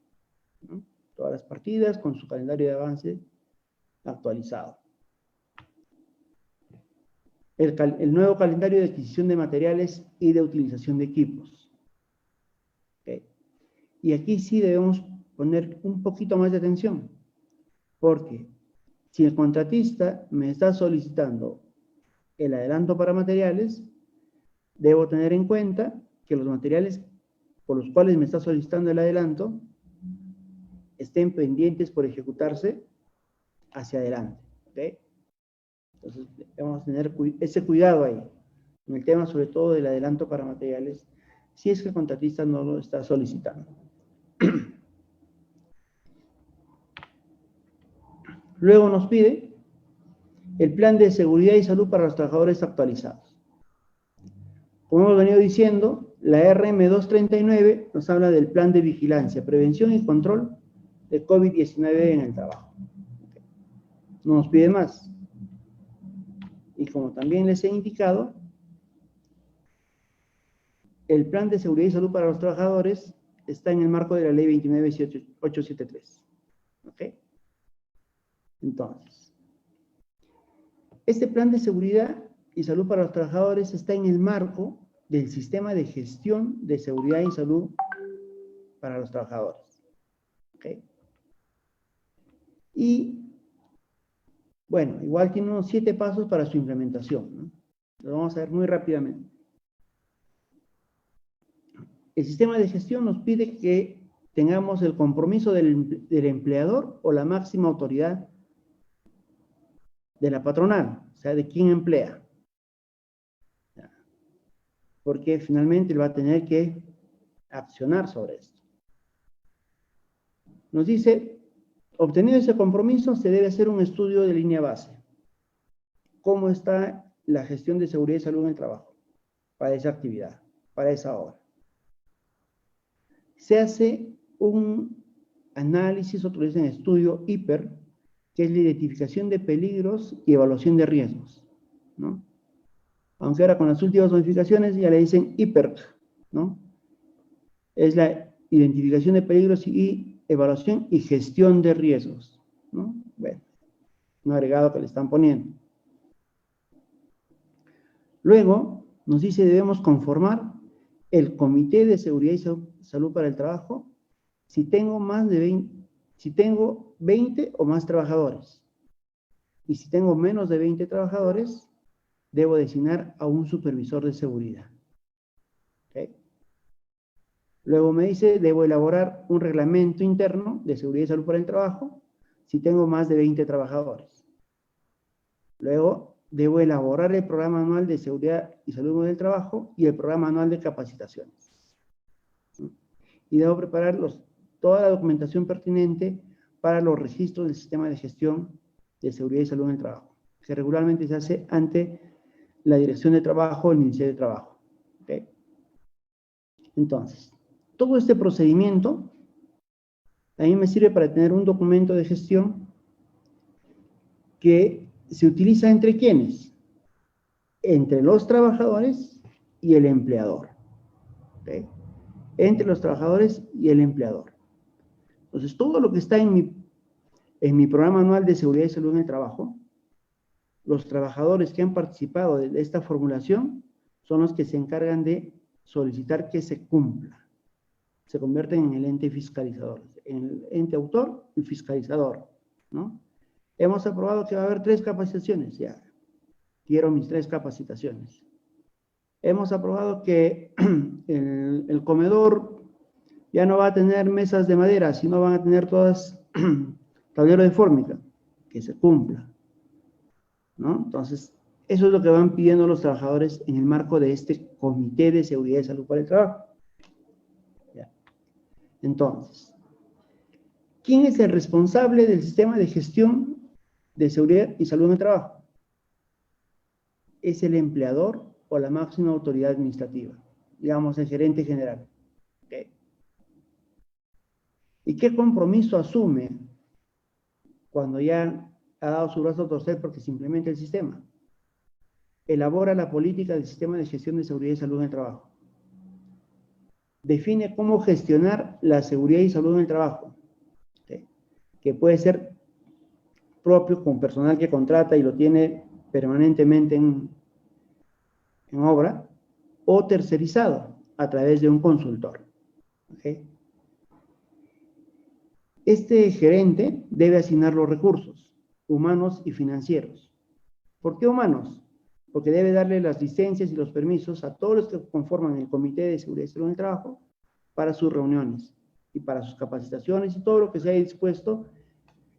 ¿no? Todas las partidas con su calendario de avance actualizado. El nuevo calendario de adquisición de materiales y de utilización de equipos. ¿Okay? Y aquí sí debemos poner un poquito más de atención, porque si el contratista me está solicitando el adelanto para materiales, debo tener en cuenta que los materiales por los cuales me está solicitando el adelanto estén pendientes por ejecutarse hacia adelante. ¿Okay? Entonces, debemos tener ese cuidado ahí, en el tema sobre todo del adelanto para materiales, si es que el contratista no lo está solicitando. Luego nos pide el plan de seguridad y salud para los trabajadores actualizados. Como hemos venido diciendo, la RM239 nos habla del plan de vigilancia, prevención y control de COVID-19 en el trabajo. Okay. No nos pide más. Y como también les he indicado, el plan de seguridad y salud para los trabajadores está en el marco de la ley 29873. ¿Ok? Entonces, este plan de seguridad y salud para los trabajadores está en el marco del sistema de gestión de seguridad y salud para los trabajadores. ¿Ok? Y, bueno, igual tiene unos 7 pasos para su implementación, ¿no? Lo vamos a ver muy rápidamente. El sistema de gestión nos pide que tengamos el compromiso del empleador o la máxima autoridad de la patronal, o sea, de quién emplea. Porque finalmente él va a tener que accionar sobre esto. Nos dice, obtenido ese compromiso, se debe hacer un estudio de línea base. ¿Cómo está la gestión de seguridad y salud en el trabajo para esa actividad, para esa obra? Se hace un análisis, otro dicen estudio HIPER, que es la identificación de peligros y evaluación de riesgos, ¿no? Aunque ahora con las últimas modificaciones ya le dicen HIPER, ¿no? Es la identificación de peligros y evaluación y gestión de riesgos, ¿no? Bueno, un agregado que le están poniendo. Luego, nos dice, debemos conformar el Comité de Seguridad y Salud para el Trabajo si tengo más de 20 o más trabajadores. Y si tengo menos de 20 trabajadores, debo designar a un supervisor de seguridad. ¿Okay? Luego me dice, debo elaborar un reglamento interno de seguridad y salud para el trabajo si tengo más de 20 trabajadores. Luego, debo elaborar el programa anual de seguridad y salud del trabajo y el programa anual de capacitaciones. Y debo preparar toda la documentación pertinente para los registros del sistema de gestión de seguridad y salud en el trabajo, que regularmente se hace ante la Dirección de Trabajo o el Ministerio de Trabajo. ¿Okay? Entonces, todo este procedimiento a mí me sirve para tener un documento de gestión que se utiliza entre ¿quiénes? Entre los trabajadores y el empleador. ¿Okay? Entre los trabajadores y el empleador. Entonces, todo lo que está en mi programa anual de seguridad y salud en el trabajo, los trabajadores que han participado de esta formulación son los que se encargan de solicitar que se cumpla. Se convierten en el ente fiscalizador, en el ente autor y fiscalizador, ¿no? Hemos aprobado que va a haber 3 capacitaciones, ya. Quiero mis 3 capacitaciones. Hemos aprobado que el comedor ya no va a tener mesas de madera, sino van a tener todas tablero de fórmica, que se cumpla, ¿no? Entonces, eso es lo que van pidiendo los trabajadores en el marco de este Comité de Seguridad y Salud para el Trabajo. Ya. Entonces, ¿quién es el responsable del sistema de gestión de seguridad y salud en el trabajo? Es el empleador o la máxima autoridad administrativa, digamos el gerente general. ¿Okay? ¿Y qué compromiso asume cuando ya ha dado su brazo a torcer porque se implementa el sistema? Elabora la política del sistema de gestión de seguridad y salud en el trabajo. Define cómo gestionar la seguridad y salud en el trabajo, ¿okay? Que puede ser propio con personal que contrata y lo tiene permanentemente en obra, o tercerizado a través de un consultor. ¿Okay? Este gerente debe asignar los recursos humanos y financieros. ¿Por qué humanos? Porque debe darle las licencias y los permisos a todos los que conforman el Comité de Seguridad y Salud en el Trabajo para sus reuniones y para sus capacitaciones y todo lo que se haya dispuesto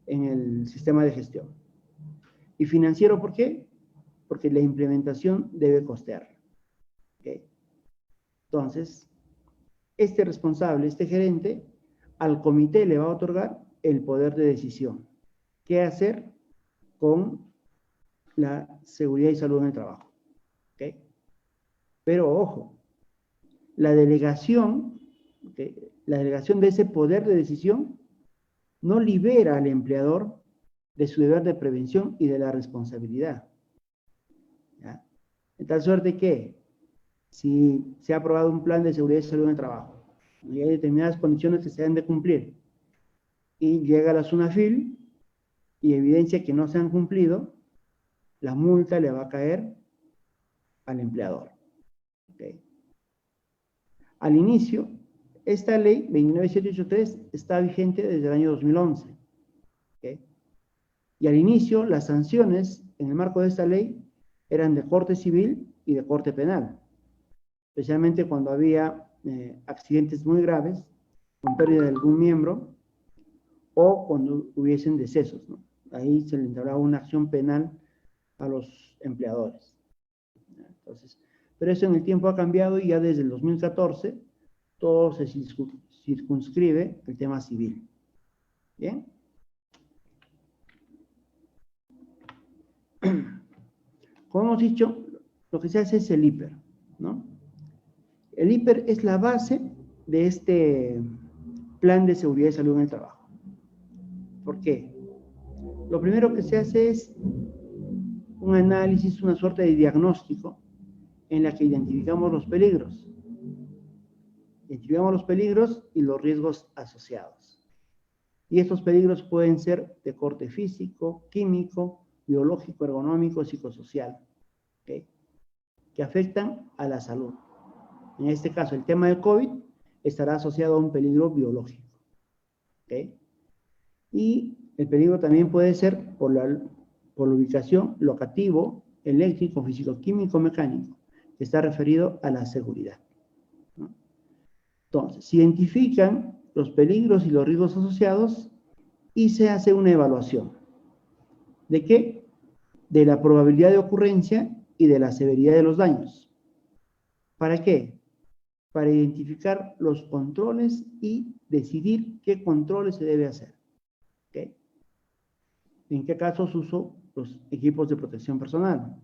en el sistema de gestión. ¿Y financiero por qué? Porque la implementación debe costear. ¿Okay? Entonces, este responsable, este gerente, al comité le va a otorgar el poder de decisión. ¿Qué hacer con la seguridad y salud en el trabajo? ¿Okay? Pero ojo, la delegación, ¿okay? La delegación de ese poder de decisión no libera al empleador de su deber de prevención y de la responsabilidad. ¿Ya? De tal suerte que, si se ha aprobado un plan de seguridad y salud en el trabajo, y hay determinadas condiciones que se deben de cumplir, y llega la SUNAFIL y evidencia que no se han cumplido, la multa le va a caer al empleador. ¿Okay? Al inicio, esta ley 29783 está vigente desde el año 2011. ¿Okay? Y al inicio, las sanciones en el marco de esta ley eran de corte civil y de corte penal, especialmente cuando había accidentes muy graves con pérdida de algún miembro o cuando hubiesen decesos, ¿no? Ahí se le entablaba una acción penal a los empleadores. Entonces, pero eso en el tiempo ha cambiado y ya desde el 2014 todo se circunscribe el tema civil. ¿Bien? Como hemos dicho, lo que se hace es el IPER, ¿no? El IPER es la base de este plan de seguridad y salud en el trabajo. ¿Por qué? Lo primero que se hace es un análisis, una suerte de diagnóstico en la que identificamos los peligros. Identificamos los peligros y los riesgos asociados. Y estos peligros pueden ser de corte físico, químico, biológico, ergonómico, psicosocial, ¿okay? Que afectan a la salud. En este caso, el tema del COVID estará asociado a un peligro biológico, ¿okay? Y el peligro también puede ser por la ubicación, locativo, eléctrico, físico, químico, mecánico, que está referido a la seguridad, ¿no? Entonces, se identifican los peligros y los riesgos asociados y se hace una evaluación. ¿De qué? De la probabilidad de ocurrencia y de la severidad de los daños. ¿Para qué? Para identificar los controles y decidir qué controles se debe hacer. ¿Okay? ¿En qué casos uso los equipos de protección personal?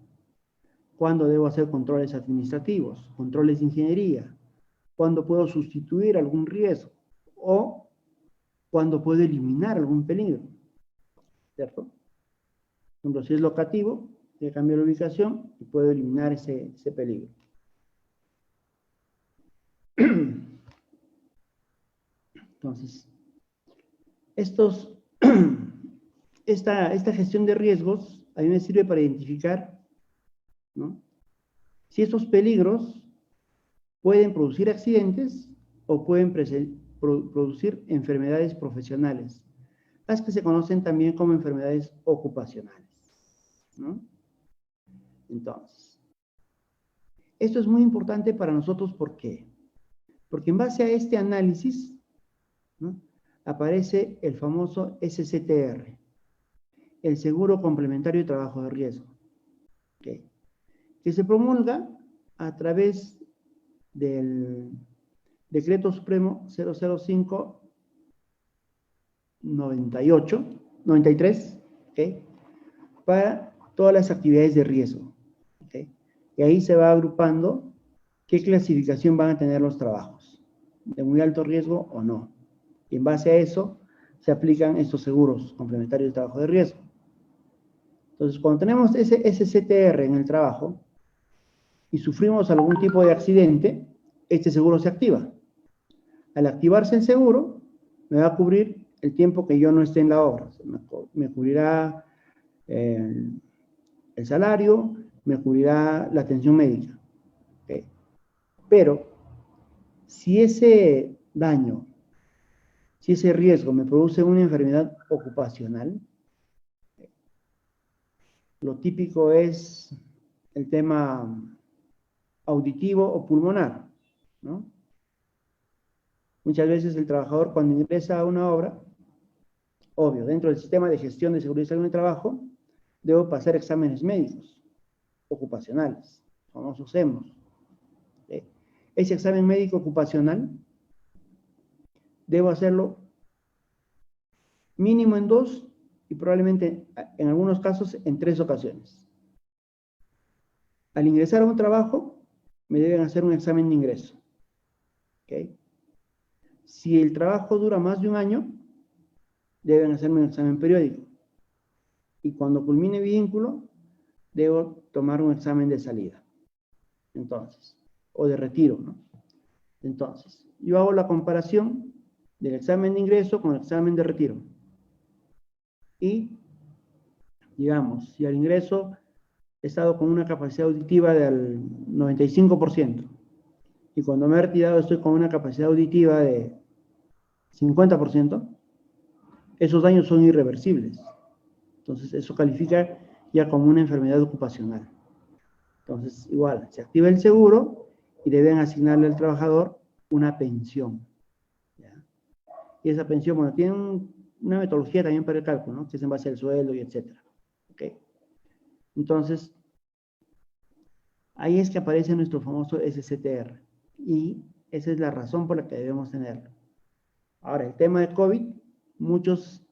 ¿Cuándo debo hacer controles administrativos? ¿Controles de ingeniería? ¿Cuándo puedo sustituir algún riesgo? ¿O cuándo puedo eliminar algún peligro? ¿Cierto? Por ejemplo, si es locativo, le cambio la ubicación y puedo eliminar ese peligro. Entonces, esta gestión de riesgos a mí me sirve para identificar, ¿no?, si estos peligros pueden producir accidentes o pueden producir enfermedades profesionales, las que se conocen también como enfermedades ocupacionales, ¿no? Entonces, esto es muy importante para nosotros, ¿por qué? Porque en base a este análisis, ¿no?, aparece el famoso SCTR, el Seguro Complementario de Trabajo de Riesgo, ¿okay?, que se promulga a través del Decreto Supremo 005-93, ¿okay?, para todas las actividades de riesgo, ¿okay? Y ahí se va agrupando qué clasificación van a tener los trabajos, de muy alto riesgo o no. Y en base a eso se aplican estos seguros complementarios de trabajo de riesgo. Entonces, cuando tenemos ese SCTR en el trabajo y sufrimos algún tipo de accidente, este seguro se activa. Al activarse el seguro, me va a cubrir el tiempo que yo no esté en la obra. Me cubrirá el salario, me cubrirá la atención médica. ¿Okay? Pero, si ese daño, si ese riesgo me produce una enfermedad ocupacional, lo típico es el tema auditivo o pulmonar, ¿no? Muchas veces el trabajador, cuando ingresa a una obra, obvio, dentro del sistema de gestión de seguridad y salud en el trabajo, debo pasar exámenes médicos ocupacionales, famosos EMOS. Ese examen médico ocupacional debo hacerlo mínimo en 2 y probablemente en algunos casos en 3 ocasiones. Al ingresar a un trabajo, me deben hacer un examen de ingreso. ¿Okay? Si el trabajo dura más de un año, deben hacerme un examen periódico. Y cuando culmine mi vínculo, debo tomar un examen de salida. Entonces, o de retiro, ¿no? Entonces, yo hago la comparación del examen de ingreso con el examen de retiro. Y, digamos, si al ingreso he estado con una capacidad auditiva del 95%, y cuando me he retirado estoy con una capacidad auditiva de 50%, esos daños son irreversibles. Entonces, eso califica ya como una enfermedad ocupacional. Entonces, igual, se activa el seguro y deben asignarle al trabajador una pensión, ¿ya? Y esa pensión, bueno, tiene una metodología también para el cálculo, ¿no? Que es en base al sueldo y etcétera. ¿Ok? Entonces, ahí es que aparece nuestro famoso SCTR. Y esa es la razón por la que debemos tenerlo. Ahora, el tema de COVID, muchos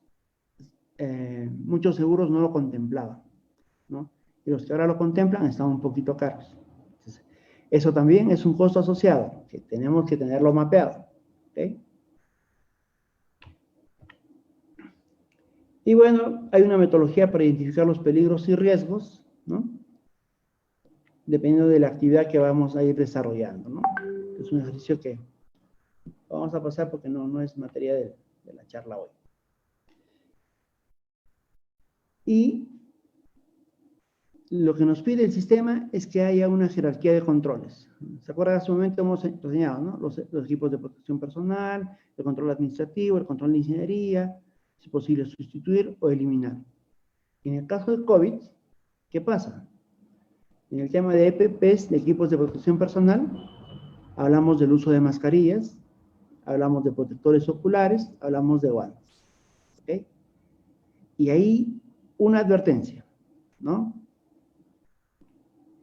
seguros no lo contemplaban, ¿no? Y los que ahora lo contemplan están un poquito caros. Entonces, eso también es un costo asociado, que tenemos que tenerlo mapeado. ¿Ok? Y bueno, hay una metodología para identificar los peligros y riesgos, ¿no? Dependiendo de la actividad que vamos a ir desarrollando, ¿no? Es un ejercicio que vamos a pasar porque no es materia de la charla hoy. Y lo que nos pide el sistema es que haya una jerarquía de controles. ¿Se acuerdan? Hace un momento hemos enseñado, ¿no? Los equipos de protección personal, el control administrativo, el control de ingeniería, si es posible sustituir o eliminar. En el caso del COVID, ¿qué pasa? En el tema de EPPs, de equipos de protección personal, hablamos del uso de mascarillas, hablamos de protectores oculares, hablamos de guantes. ¿Ok? Y ahí una advertencia, ¿no?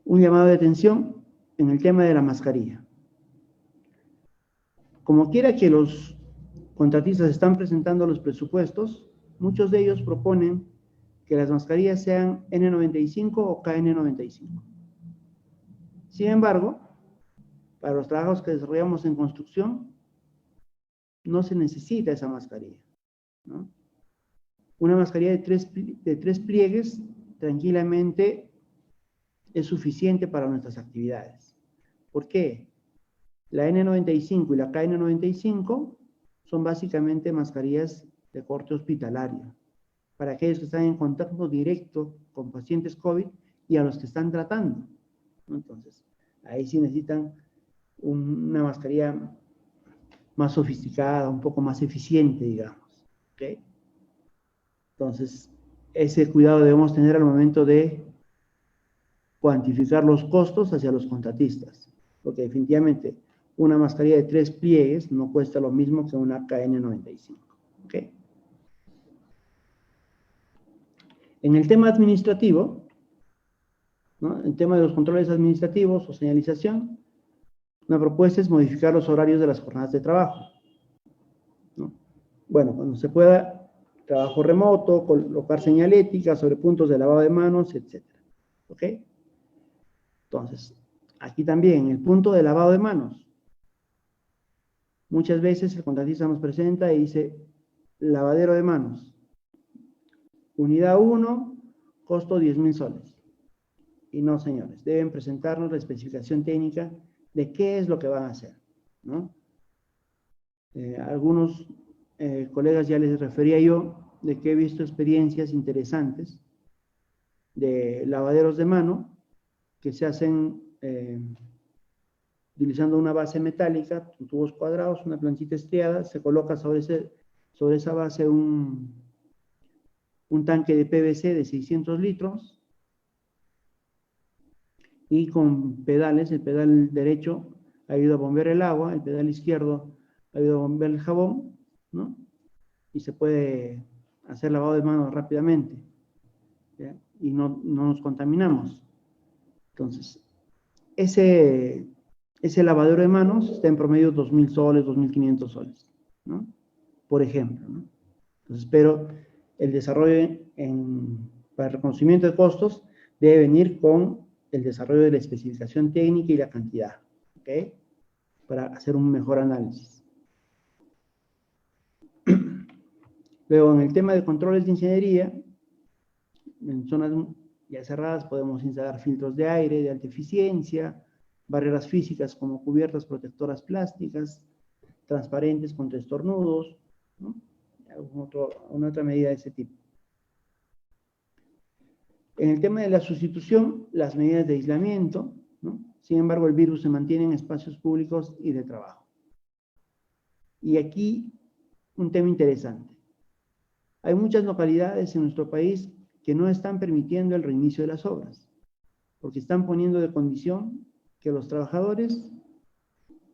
Un llamado de atención en el tema de la mascarilla. Como quiera que los contratistas están presentando los presupuestos, muchos de ellos proponen que las mascarillas sean N95 o KN95. Sin embargo, para los trabajos que desarrollamos en construcción, no se necesita esa mascarilla, ¿no? Una mascarilla de tres pliegues tranquilamente es suficiente para nuestras actividades. ¿Por qué? La N95 y la KN95 son básicamente mascarillas de corte hospitalario, para aquellos que están en contacto directo con pacientes COVID y a los que están tratando, ¿no? Entonces, ahí sí necesitan una mascarilla más sofisticada, un poco más eficiente, digamos. ¿Ok? Entonces, ese cuidado debemos tener al momento de cuantificar los costos hacia los contratistas, porque definitivamente una mascarilla de 3 pliegues no cuesta lo mismo que una KN95. ¿Ok? En el tema administrativo, ¿no? El tema de los controles administrativos o señalización, una propuesta es modificar los horarios de las jornadas de trabajo, ¿no? Bueno, cuando se pueda, trabajo remoto, colocar señalética sobre puntos de lavado de manos, etc. ¿Ok? Entonces, aquí también, el punto de lavado de manos. Muchas veces el contratista nos presenta y dice, lavadero de manos. Unidad 1, costo 10.000 soles. Y no, señores, deben presentarnos la especificación técnica de qué es lo que van a hacer, ¿no? Algunos colegas ya les refería yo de que he visto experiencias interesantes de lavaderos de mano que se hacen utilizando una base metálica, tubos cuadrados, una planchita estriada, se coloca sobre esa base un tanque de PVC de 600 litros y con pedales, el pedal derecho ayuda a bombear el agua, el pedal izquierdo ayuda a bombear el jabón, ¿no? Y se puede hacer lavado de manos rápidamente, ¿ya? Y no nos contaminamos. Entonces, ese lavadero de manos está en promedio 2.000 soles, 2.500 soles, ¿no? Por ejemplo, ¿no? Entonces, pero el desarrollo para el reconocimiento de costos debe venir con el desarrollo de la especificación técnica y la cantidad, ¿ok? Para hacer un mejor análisis. Luego, en el tema de controles de ingeniería, en zonas ya cerradas podemos instalar filtros de aire de alta eficiencia, barreras físicas como cubiertas protectoras plásticas, transparentes contra estornudos, ¿no? Una otra medida de ese tipo. En el tema de la sustitución, las medidas de aislamiento, ¿no? Sin embargo, el virus se mantiene en espacios públicos y de trabajo. Y aquí, un tema interesante. Hay muchas localidades en nuestro país que no están permitiendo el reinicio de las obras, porque están poniendo de condición que los trabajadores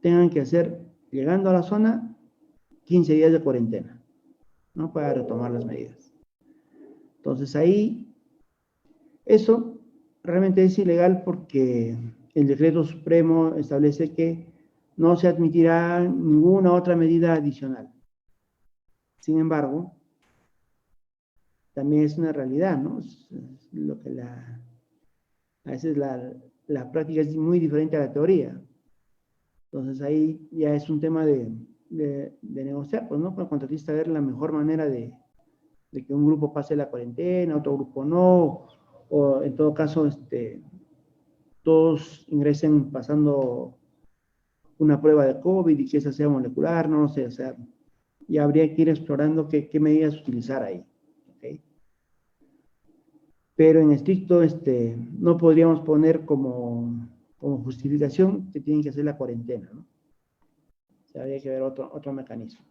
tengan que hacer, llegando a la zona, 15 días de cuarentena, ¿no? Para retomar las medidas. Entonces ahí, eso realmente es ilegal porque el decreto supremo establece que no se admitirá ninguna otra medida adicional. Sin embargo, también es una realidad, ¿no? Es lo que a veces la práctica es muy diferente a la teoría. Entonces ahí ya es un tema de negociar, pues, ¿no? Con el contratista, ver la mejor manera de que un grupo pase la cuarentena, otro grupo no, o en todo caso, todos ingresen pasando una prueba de COVID y que esa sea molecular, no sé, o sea, ya habría que ir explorando qué medidas utilizar ahí, ¿ok? Pero en estricto, no podríamos poner como justificación que tienen que hacer la cuarentena, ¿no? O sea, habría que ver otro mecanismo.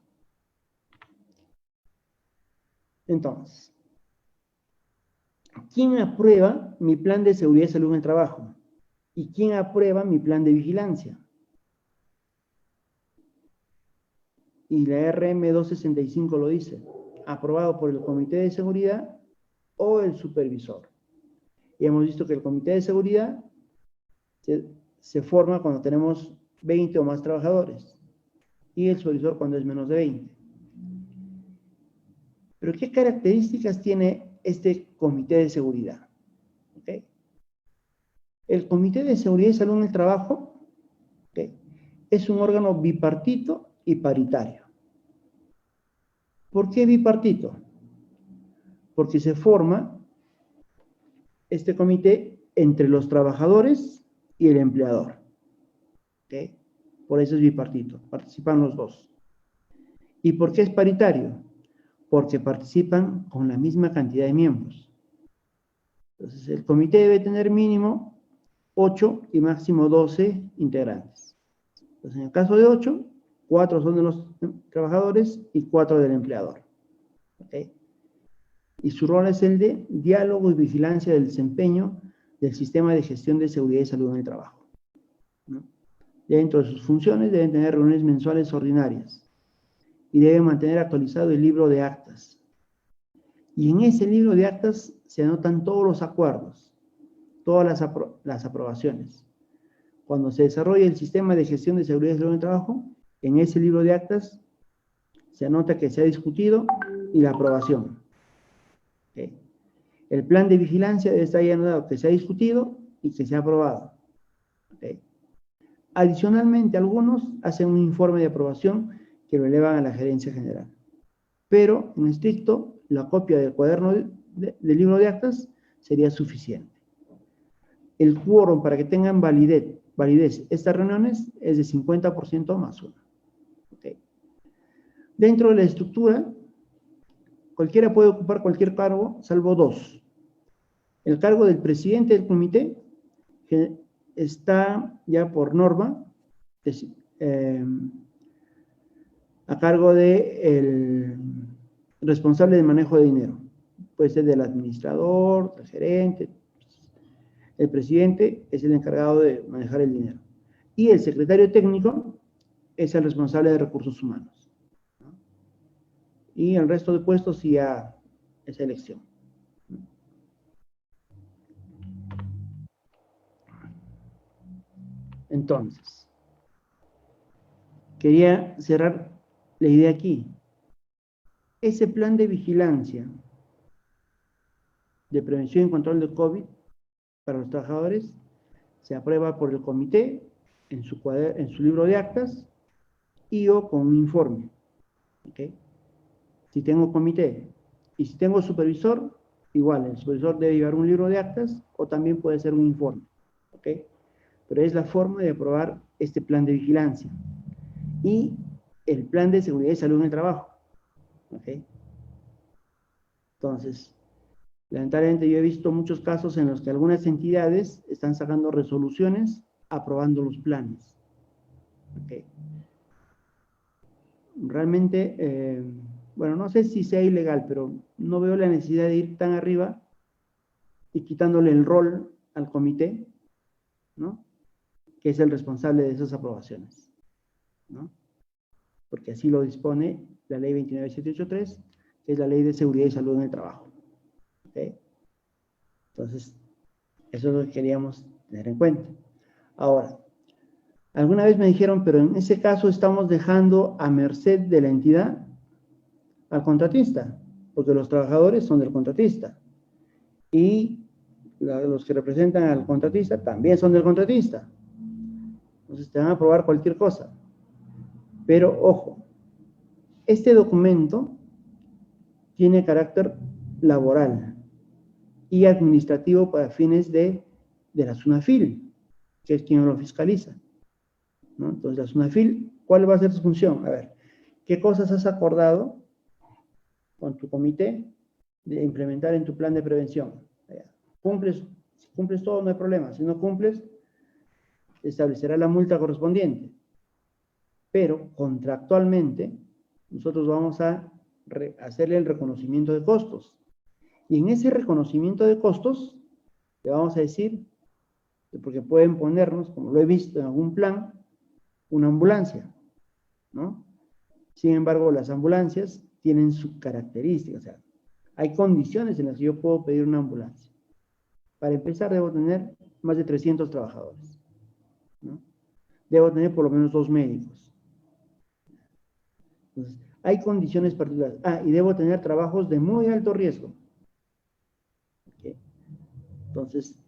Entonces, ¿quién aprueba mi plan de seguridad y salud en el trabajo? ¿Y quién aprueba mi plan de vigilancia? Y la RM 265 lo dice, aprobado por el Comité de Seguridad o el supervisor. Y hemos visto que el Comité de Seguridad se forma cuando tenemos 20 o más trabajadores y el supervisor cuando es menos de 20. Pero ¿qué características tiene este Comité de Seguridad? ¿Okay? El Comité de Seguridad y Salud en el Trabajo, ¿okay?, es un órgano bipartito y paritario. ¿Por qué bipartito? Porque se forma este comité entre los trabajadores y el empleador. ¿Okay? Por eso es bipartito, participan los dos. ¿Y por qué es paritario? Porque participan con la misma cantidad de miembros. Entonces, el comité debe tener mínimo 8 y máximo 12 integrantes. Entonces, en el caso de 8, 4 son de los trabajadores y 4 del empleador. ¿Okay? Y su rol es el de diálogo y vigilancia del desempeño del sistema de gestión de seguridad y salud en el trabajo, ¿no? Dentro de sus funciones deben tener reuniones mensuales ordinarias y deben mantener actualizado el libro de actas. Y en ese libro de actas se anotan todos los acuerdos, todas las aprobaciones. Cuando se desarrolla el sistema de gestión de seguridad y salud en el trabajo, en ese libro de actas se anota que se ha discutido y la aprobación. ¿Okay? El plan de vigilancia debe estar ahí anotado que se ha discutido y que se ha aprobado. ¿Okay? Adicionalmente, algunos hacen un informe de aprobación que lo elevan a la gerencia general. Pero, en estricto, la copia del cuaderno del libro de actas sería suficiente. El quórum para que tengan validez estas reuniones es de 50% más 1. ¿Okay? Dentro de la estructura, cualquiera puede ocupar cualquier cargo, salvo 2. El cargo del presidente del comité, que está ya por norma a cargo del responsable de manejo de dinero. Puede ser del administrador, del gerente. El presidente es el encargado de manejar el dinero. Y el secretario técnico es el responsable de recursos humanos, ¿no? Y el resto de puestos sí a esa elección. Entonces, quería cerrar la idea aquí. Ese plan de vigilancia, de prevención y control de COVID para los trabajadores, se aprueba por el comité en su libro de actas y o con un informe. ¿Okay? Si tengo comité y si tengo supervisor, igual, el supervisor debe llevar un libro de actas o también puede ser un informe. ¿Okay? Pero es la forma de aprobar este plan de vigilancia. Y el plan de seguridad y salud en el trabajo. ¿Okay? Entonces, lamentablemente yo he visto muchos casos en los que algunas entidades están sacando resoluciones aprobando los planes. ¿Okay? Realmente, bueno, no sé si sea ilegal, pero no veo la necesidad de ir tan arriba y quitándole el rol al comité, ¿no?, que es el responsable de esas aprobaciones, ¿no? porque así lo dispone la ley 29783, que es la ley de seguridad y salud en el trabajo. ¿Okay? Entonces, eso es lo que queríamos tener en cuenta. Ahora, alguna vez me dijeron, pero en ese caso estamos dejando a merced de la entidad al contratista, porque los trabajadores son del contratista. Y los que representan al contratista también son del contratista. Entonces te van a aprobar cualquier cosa. Pero, ojo, este documento tiene carácter laboral y administrativo para fines de la SUNAFIL, que es quien lo fiscaliza, ¿no? Entonces, la SUNAFIL, ¿cuál va a ser su función? A ver, ¿qué cosas has acordado con tu comité de implementar en tu plan de prevención? ¿Cumples? Si cumples todo, no hay problema. Si no cumples, establecerá la multa correspondiente. Pero, contractualmente, nosotros vamos a hacerle el reconocimiento de costos. Y en ese reconocimiento de costos, le vamos a decir, porque pueden ponernos, como lo he visto en algún plan, una ambulancia, ¿no? Sin embargo, las ambulancias tienen su característica, o sea, hay condiciones en las que yo puedo pedir una ambulancia. Para empezar, debo tener más de 300 trabajadores, ¿no? Debo tener por lo menos 2 médicos. Entonces, hay condiciones particulares. Ah, y debo tener trabajos de muy alto riesgo. ¿Okay? Entonces,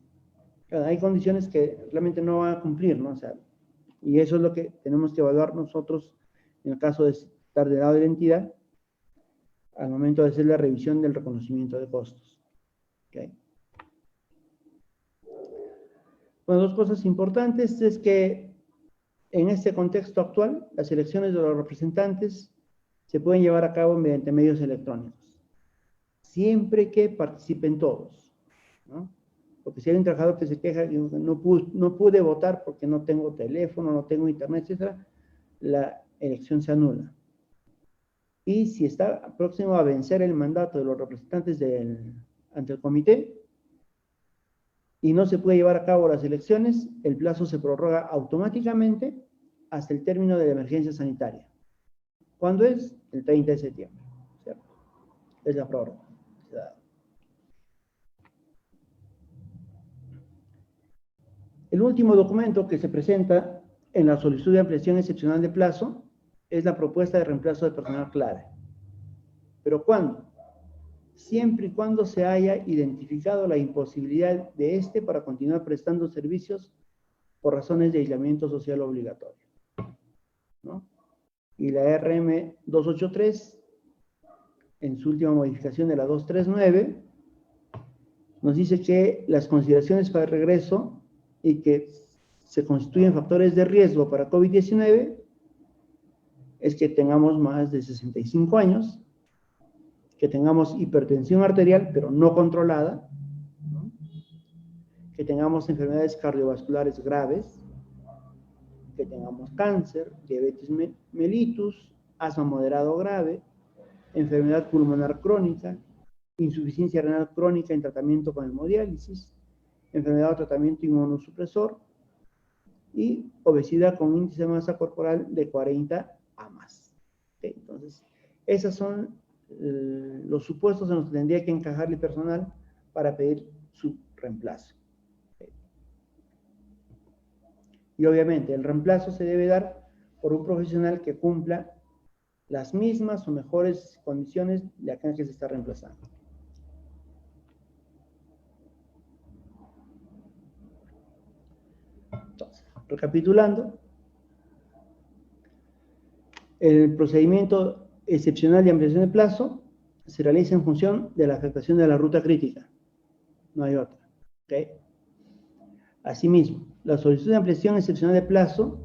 hay condiciones que realmente no van a cumplir, ¿no? O sea, y eso es lo que tenemos que evaluar nosotros en el caso de estar del lado de la entidad al momento de hacer la revisión del reconocimiento de costos. ¿Okay? Bueno, dos cosas importantes es que en este contexto actual, las elecciones de los representantes se pueden llevar a cabo mediante medios electrónicos, siempre que participen todos, ¿no? Porque si hay un trabajador que se queja y no pude votar porque no tengo teléfono, no tengo internet, etc., la elección se anula. Y si está próximo a vencer el mandato de los representantes ante el comité y no se puede llevar a cabo las elecciones, el plazo se prorroga automáticamente hasta el término de la emergencia sanitaria. ¿Cuándo es? El 30 de septiembre. ¿Cierto? Es la prórroga. El último documento que se presenta en la solicitud de ampliación excepcional de plazo es la propuesta de reemplazo de personal clave. ¿Pero cuándo? Siempre y cuando se haya identificado la imposibilidad de este para continuar prestando servicios por razones de aislamiento social obligatorio, ¿no? Y la RM 283, en su última modificación de la 239, nos dice que las consideraciones para el regreso y que se constituyen factores de riesgo para COVID-19 es que tengamos más de 65 años, que tengamos hipertensión arterial, pero no controlada, ¿no? Que tengamos enfermedades cardiovasculares graves, que tengamos cáncer, diabetes mellitus, asma moderado grave, enfermedad pulmonar crónica, insuficiencia renal crónica en tratamiento con hemodiálisis, enfermedad o tratamiento inmunosupresor y obesidad con índice de masa corporal de 40 a más. ¿Okay? Entonces, esos son los supuestos en los que tendría que encajarle personal para pedir su reemplazo. ¿Okay? Y obviamente el reemplazo se debe dar por un profesional que cumpla las mismas o mejores condiciones de aquel que se está reemplazando. Entonces, recapitulando, el procedimiento excepcional de ampliación de plazo se realiza en función de la afectación de la ruta crítica. No hay otra. ¿Okay? Asimismo, la solicitud de ampliación excepcional de plazo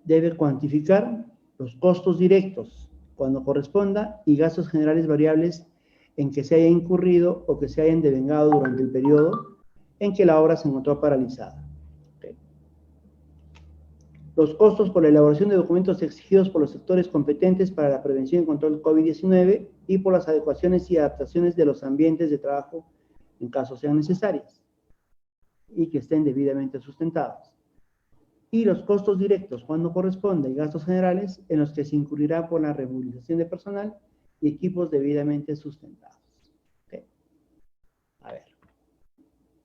debe cuantificar los costos directos cuando corresponda y gastos generales variables en que se haya incurrido o que se hayan devengado durante el periodo en que la obra se encontró paralizada. ¿Okay? Los costos por la elaboración de documentos exigidos por los sectores competentes para la prevención y control del COVID-19 y por las adecuaciones y adaptaciones de los ambientes de trabajo en caso sean necesarias y que estén debidamente sustentados. Y los costos directos, cuando corresponde, gastos generales, en los que se incurrirá por la removilización de personal y equipos debidamente sustentados. ¿Okay? A ver,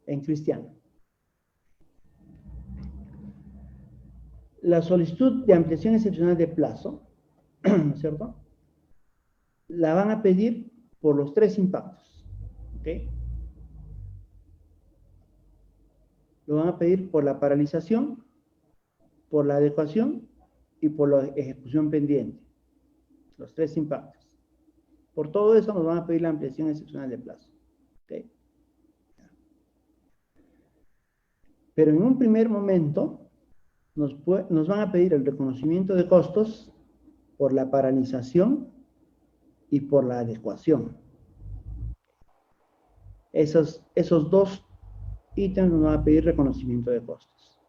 en Cristiano. La solicitud de ampliación excepcional de plazo, ¿no es cierto?, la van a pedir por los 3 impactos. ¿Ok? Lo van a pedir por la paralización, por la adecuación y por la ejecución pendiente. Los 3 impactos. Por todo eso nos van a pedir la ampliación excepcional de plazo. ¿Ok? Pero en un primer momento nos van a pedir el reconocimiento de costos por la paralización y por la adecuación. Esos 2 ítems nos van a pedir reconocimiento de costos.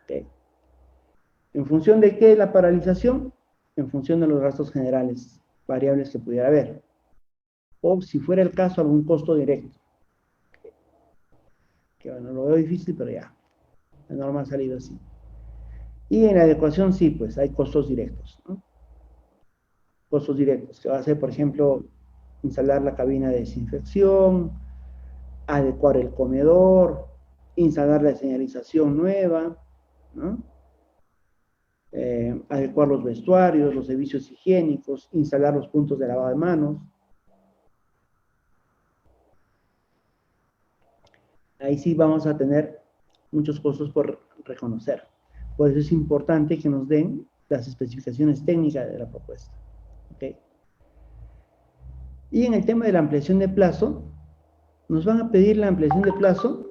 ¿Okay? ¿En función de qué la paralización? En función de los gastos generales variables que pudiera haber. O si fuera el caso, algún costo directo. Que bueno, lo veo difícil, pero ya. La norma ha salido así. Y en la adecuación sí, pues hay costos directos, ¿no? Costos directos, que va a ser, por ejemplo, instalar la cabina de desinfección, adecuar el comedor, instalar la señalización nueva, ¿no? Adecuar los vestuarios, los servicios higiénicos, instalar los puntos de lavado de manos. Ahí sí vamos a tener muchos costos por reconocer. Por eso es importante que nos den las especificaciones técnicas de la propuesta. ¿Okay? Y en el tema de la ampliación de plazo, nos van a pedir la ampliación de plazo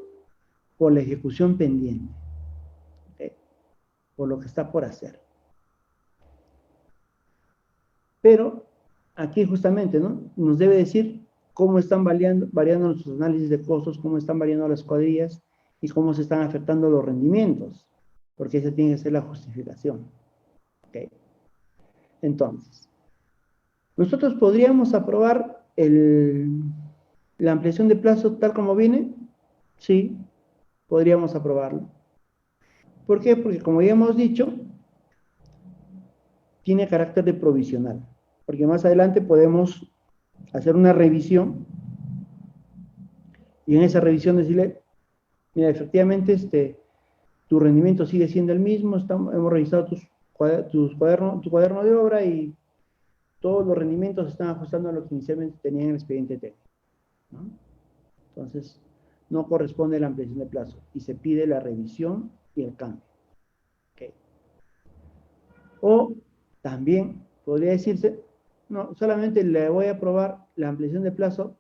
por la ejecución pendiente. ¿Okay? Por lo que está por hacer. Pero aquí justamente, ¿no?, nos debe decir cómo están variando nuestros análisis de costos, cómo están variando las cuadrillas y cómo se están afectando los rendimientos, porque esa tiene que ser la justificación. ¿Okay? Entonces, nosotros podríamos aprobar la ampliación de plazo tal como viene. Sí, podríamos aprobarlo. ¿Por qué? Porque como ya hemos dicho, tiene carácter de provisional, porque más adelante podemos hacer una revisión y en esa revisión decirle, mira, efectivamente tu rendimiento sigue siendo el mismo, hemos revisado tu cuaderno de obra y todos los rendimientos se están ajustando a lo que inicialmente tenían en el expediente técnico, ¿no? Entonces, no corresponde la ampliación de plazo y se pide la revisión y el cambio. Okay. O también podría decirse, no, solamente le voy a aprobar la ampliación de plazo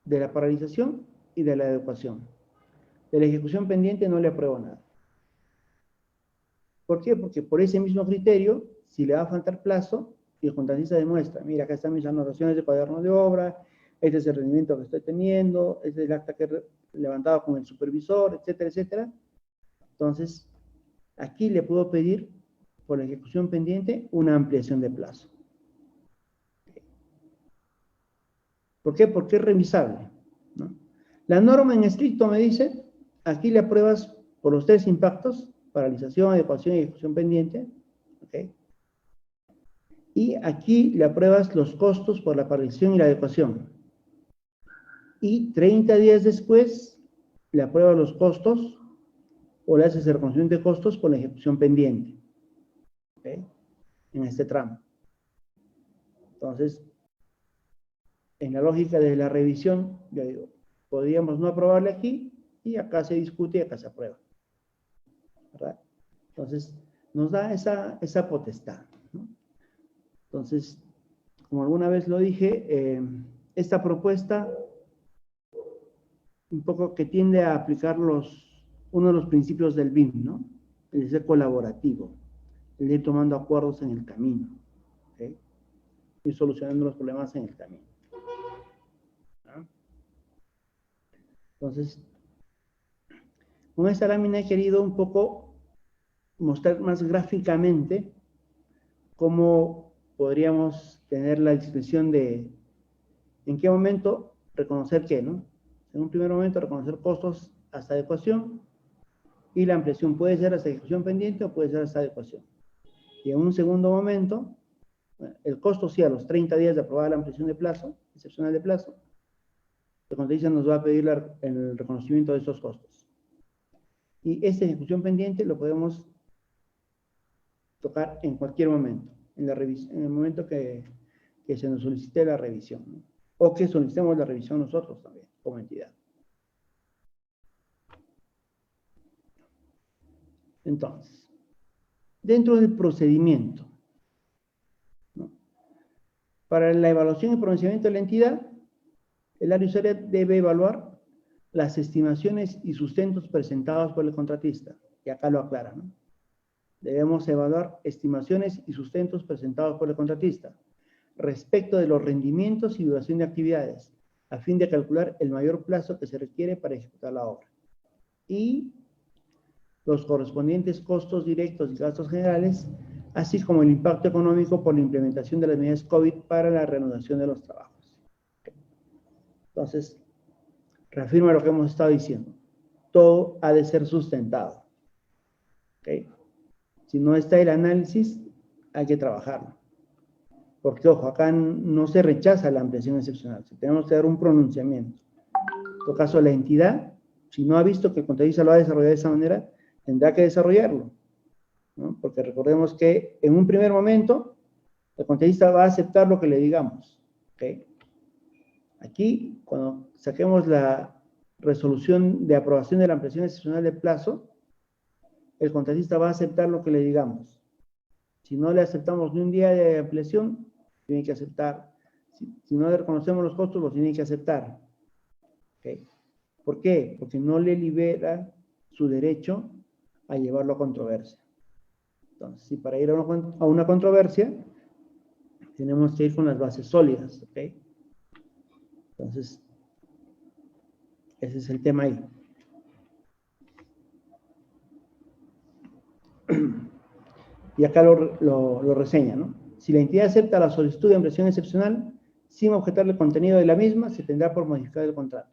de la paralización y de la adecuación. De la ejecución pendiente no le apruebo nada. ¿Por qué? Porque por ese mismo criterio, si le va a faltar plazo, y el contratista demuestra, mira, acá están mis anotaciones de cuaderno de obra, este es el rendimiento que estoy teniendo, este es el acta que he levantado con el supervisor, etcétera, etcétera. Entonces, aquí le puedo pedir, por la ejecución pendiente, una ampliación de plazo. ¿Por qué? Porque es revisable, ¿no? La norma en estricto me dice, aquí le apruebas por los 3 impactos, paralización, adecuación y ejecución pendiente, ¿ok? Y aquí le apruebas los costos por la paralización y la adecuación. Y 30 días después le apruebas los costos o le haces el reconocimiento de costos por la ejecución pendiente, ¿ok? En este tramo. Entonces, en la lógica de la revisión, yo digo, podríamos no aprobarle aquí y acá se discute y acá se aprueba, ¿verdad? Entonces, nos da esa potestad, ¿no? Entonces, como alguna vez lo dije, esta propuesta un poco que tiende a aplicar uno de los principios del BIM, ¿no? El de ser colaborativo, el de ir tomando acuerdos en el camino, ¿okay? Y solucionando los problemas en el camino, ¿no? Entonces, con esta lámina he querido un poco mostrar más gráficamente cómo podríamos tener la discreción de en qué momento reconocer qué, ¿no? En un primer momento reconocer costos hasta adecuación, y la ampliación puede ser hasta ejecución pendiente o puede ser hasta adecuación. Y en un segundo momento, el costo sí a los 30 días de aprobada la ampliación de plazo, excepcional de plazo, el contratista nos va a pedir el reconocimiento de estos costos. Y esta ejecución pendiente lo podemos tocar en cualquier momento, en el momento que se nos solicite la revisión, ¿no? O que solicitemos la revisión nosotros también, como entidad. Entonces, dentro del procedimiento, ¿no?, para la evaluación y pronunciamiento de la entidad, el área usuaria debe evaluar las estimaciones y sustentos presentados por el contratista. Y acá lo aclara, ¿no? Debemos evaluar estimaciones y sustentos presentados por el contratista respecto de los rendimientos y duración de actividades, a fin de calcular el mayor plazo que se requiere para ejecutar la obra. Y los correspondientes costos directos y gastos generales, así como el impacto económico por la implementación de las medidas COVID para la reanudación de los trabajos. Entonces, reafirma lo que hemos estado diciendo. Todo ha de ser sustentado. ¿Okay? Si no está el análisis, hay que trabajarlo. Porque, ojo, acá no se rechaza la ampliación excepcional. Tenemos que dar un pronunciamiento. En todo caso, la entidad, si no ha visto que el contratista lo ha desarrollado de esa manera, tendrá que desarrollarlo, ¿no? Porque recordemos que en un primer momento, el contratista va a aceptar lo que le digamos. ¿Okay? Aquí, cuando saquemos la resolución de aprobación de la ampliación excepcional de plazo, el contratista va a aceptar lo que le digamos. Si no le aceptamos ni un día de ampliación, tiene que aceptar. Si no le reconocemos los costos, los tiene que aceptar. ¿Okay? ¿Por qué? Porque no le libera su derecho a llevarlo a controversia. Entonces, si para ir a una controversia, tenemos que ir con las bases sólidas. ¿Okay? Entonces, ese es el tema ahí. Y acá lo reseña, ¿no? Si la entidad acepta la solicitud de ampliación excepcional, sin objetar el contenido de la misma, se tendrá por modificar el contrato.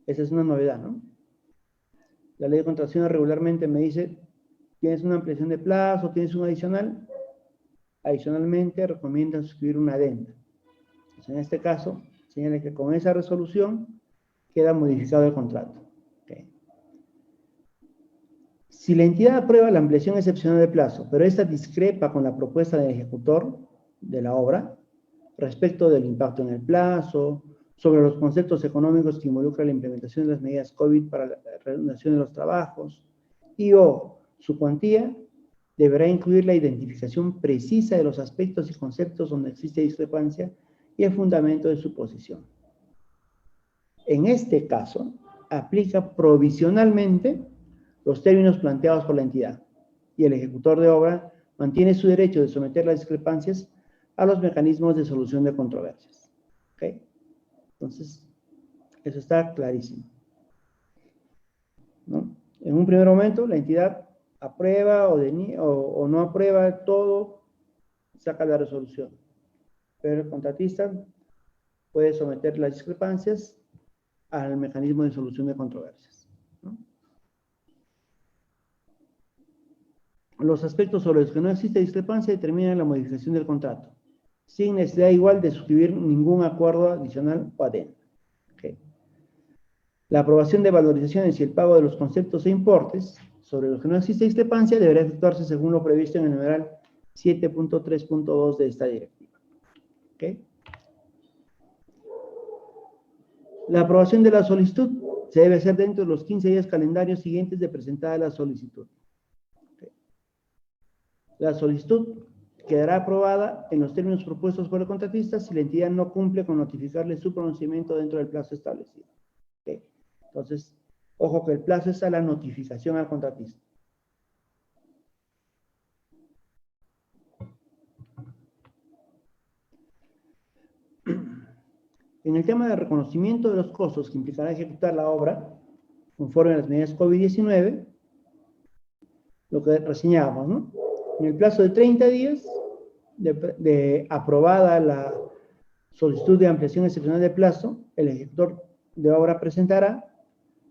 Esa es una novedad, ¿no? La ley de contratación regularmente me dice, tienes una ampliación de plazo, tienes un adicional, adicionalmente recomienda suscribir una adenda. Entonces, en este caso, señala que con esa resolución queda modificado el contrato. Okay. Si la entidad aprueba la ampliación excepcional de plazo, pero esta discrepa con la propuesta del ejecutor de la obra respecto del impacto en el plazo, sobre los conceptos económicos que involucran la implementación de las medidas COVID para la reanudación de los trabajos, y o su cuantía, deberá incluir la identificación precisa de los aspectos y conceptos donde existe discrepancia y el fundamento de su posición. En este caso, aplica provisionalmente los términos planteados por la entidad, y el ejecutor de obra mantiene su derecho de someter las discrepancias a los mecanismos de solución de controversias. ¿Okay? Entonces, eso está clarísimo, ¿no? En un primer momento, la entidad aprueba o no aprueba todo, saca la resolución. Pero el contratista puede someter las discrepancias al mecanismo de solución de controversias, ¿no? Los aspectos sobre los que no existe discrepancia determinan la modificación del contrato, sin necesidad igual de suscribir ningún acuerdo adicional o adenda. Okay. La aprobación de valorizaciones y el pago de los conceptos e importes sobre los que no existe discrepancia deberá efectuarse según lo previsto en el numeral 7.3.2 de esta directiva. Okay. La aprobación de la solicitud se debe hacer dentro de los 15 días calendarios siguientes de presentada la solicitud. Okay. La solicitud quedará aprobada en los términos propuestos por el contratista si la entidad no cumple con notificarle su pronunciamiento dentro del plazo establecido. Okay. Entonces, ojo que el plazo es a la notificación al contratista. En el tema del reconocimiento de los costos que implicará ejecutar la obra, conforme a las medidas COVID-19, lo que reseñábamos, ¿no? En el plazo de 30 días de aprobada la solicitud de ampliación excepcional de plazo, el ejecutor de obra presentará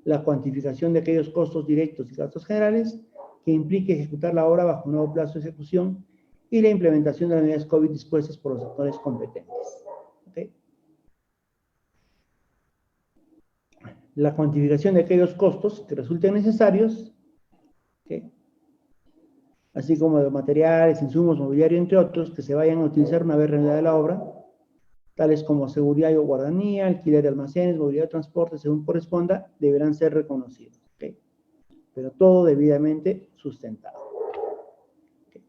la cuantificación de aquellos costos directos y gastos generales que implique ejecutar la obra bajo un nuevo plazo de ejecución y la implementación de las medidas COVID dispuestas por los sectores competentes. ¿Okay? La cuantificación de aquellos costos que resulten necesarios, ¿okay? Así como de materiales, insumos, mobiliario, entre otros, que se vayan a utilizar una vez realizada la obra, tales como seguridad y guardanía, alquiler de almacenes, movilidad de transporte, según corresponda, deberán ser reconocidos. ¿Okay? Pero todo debidamente sustentado. ¿Okay?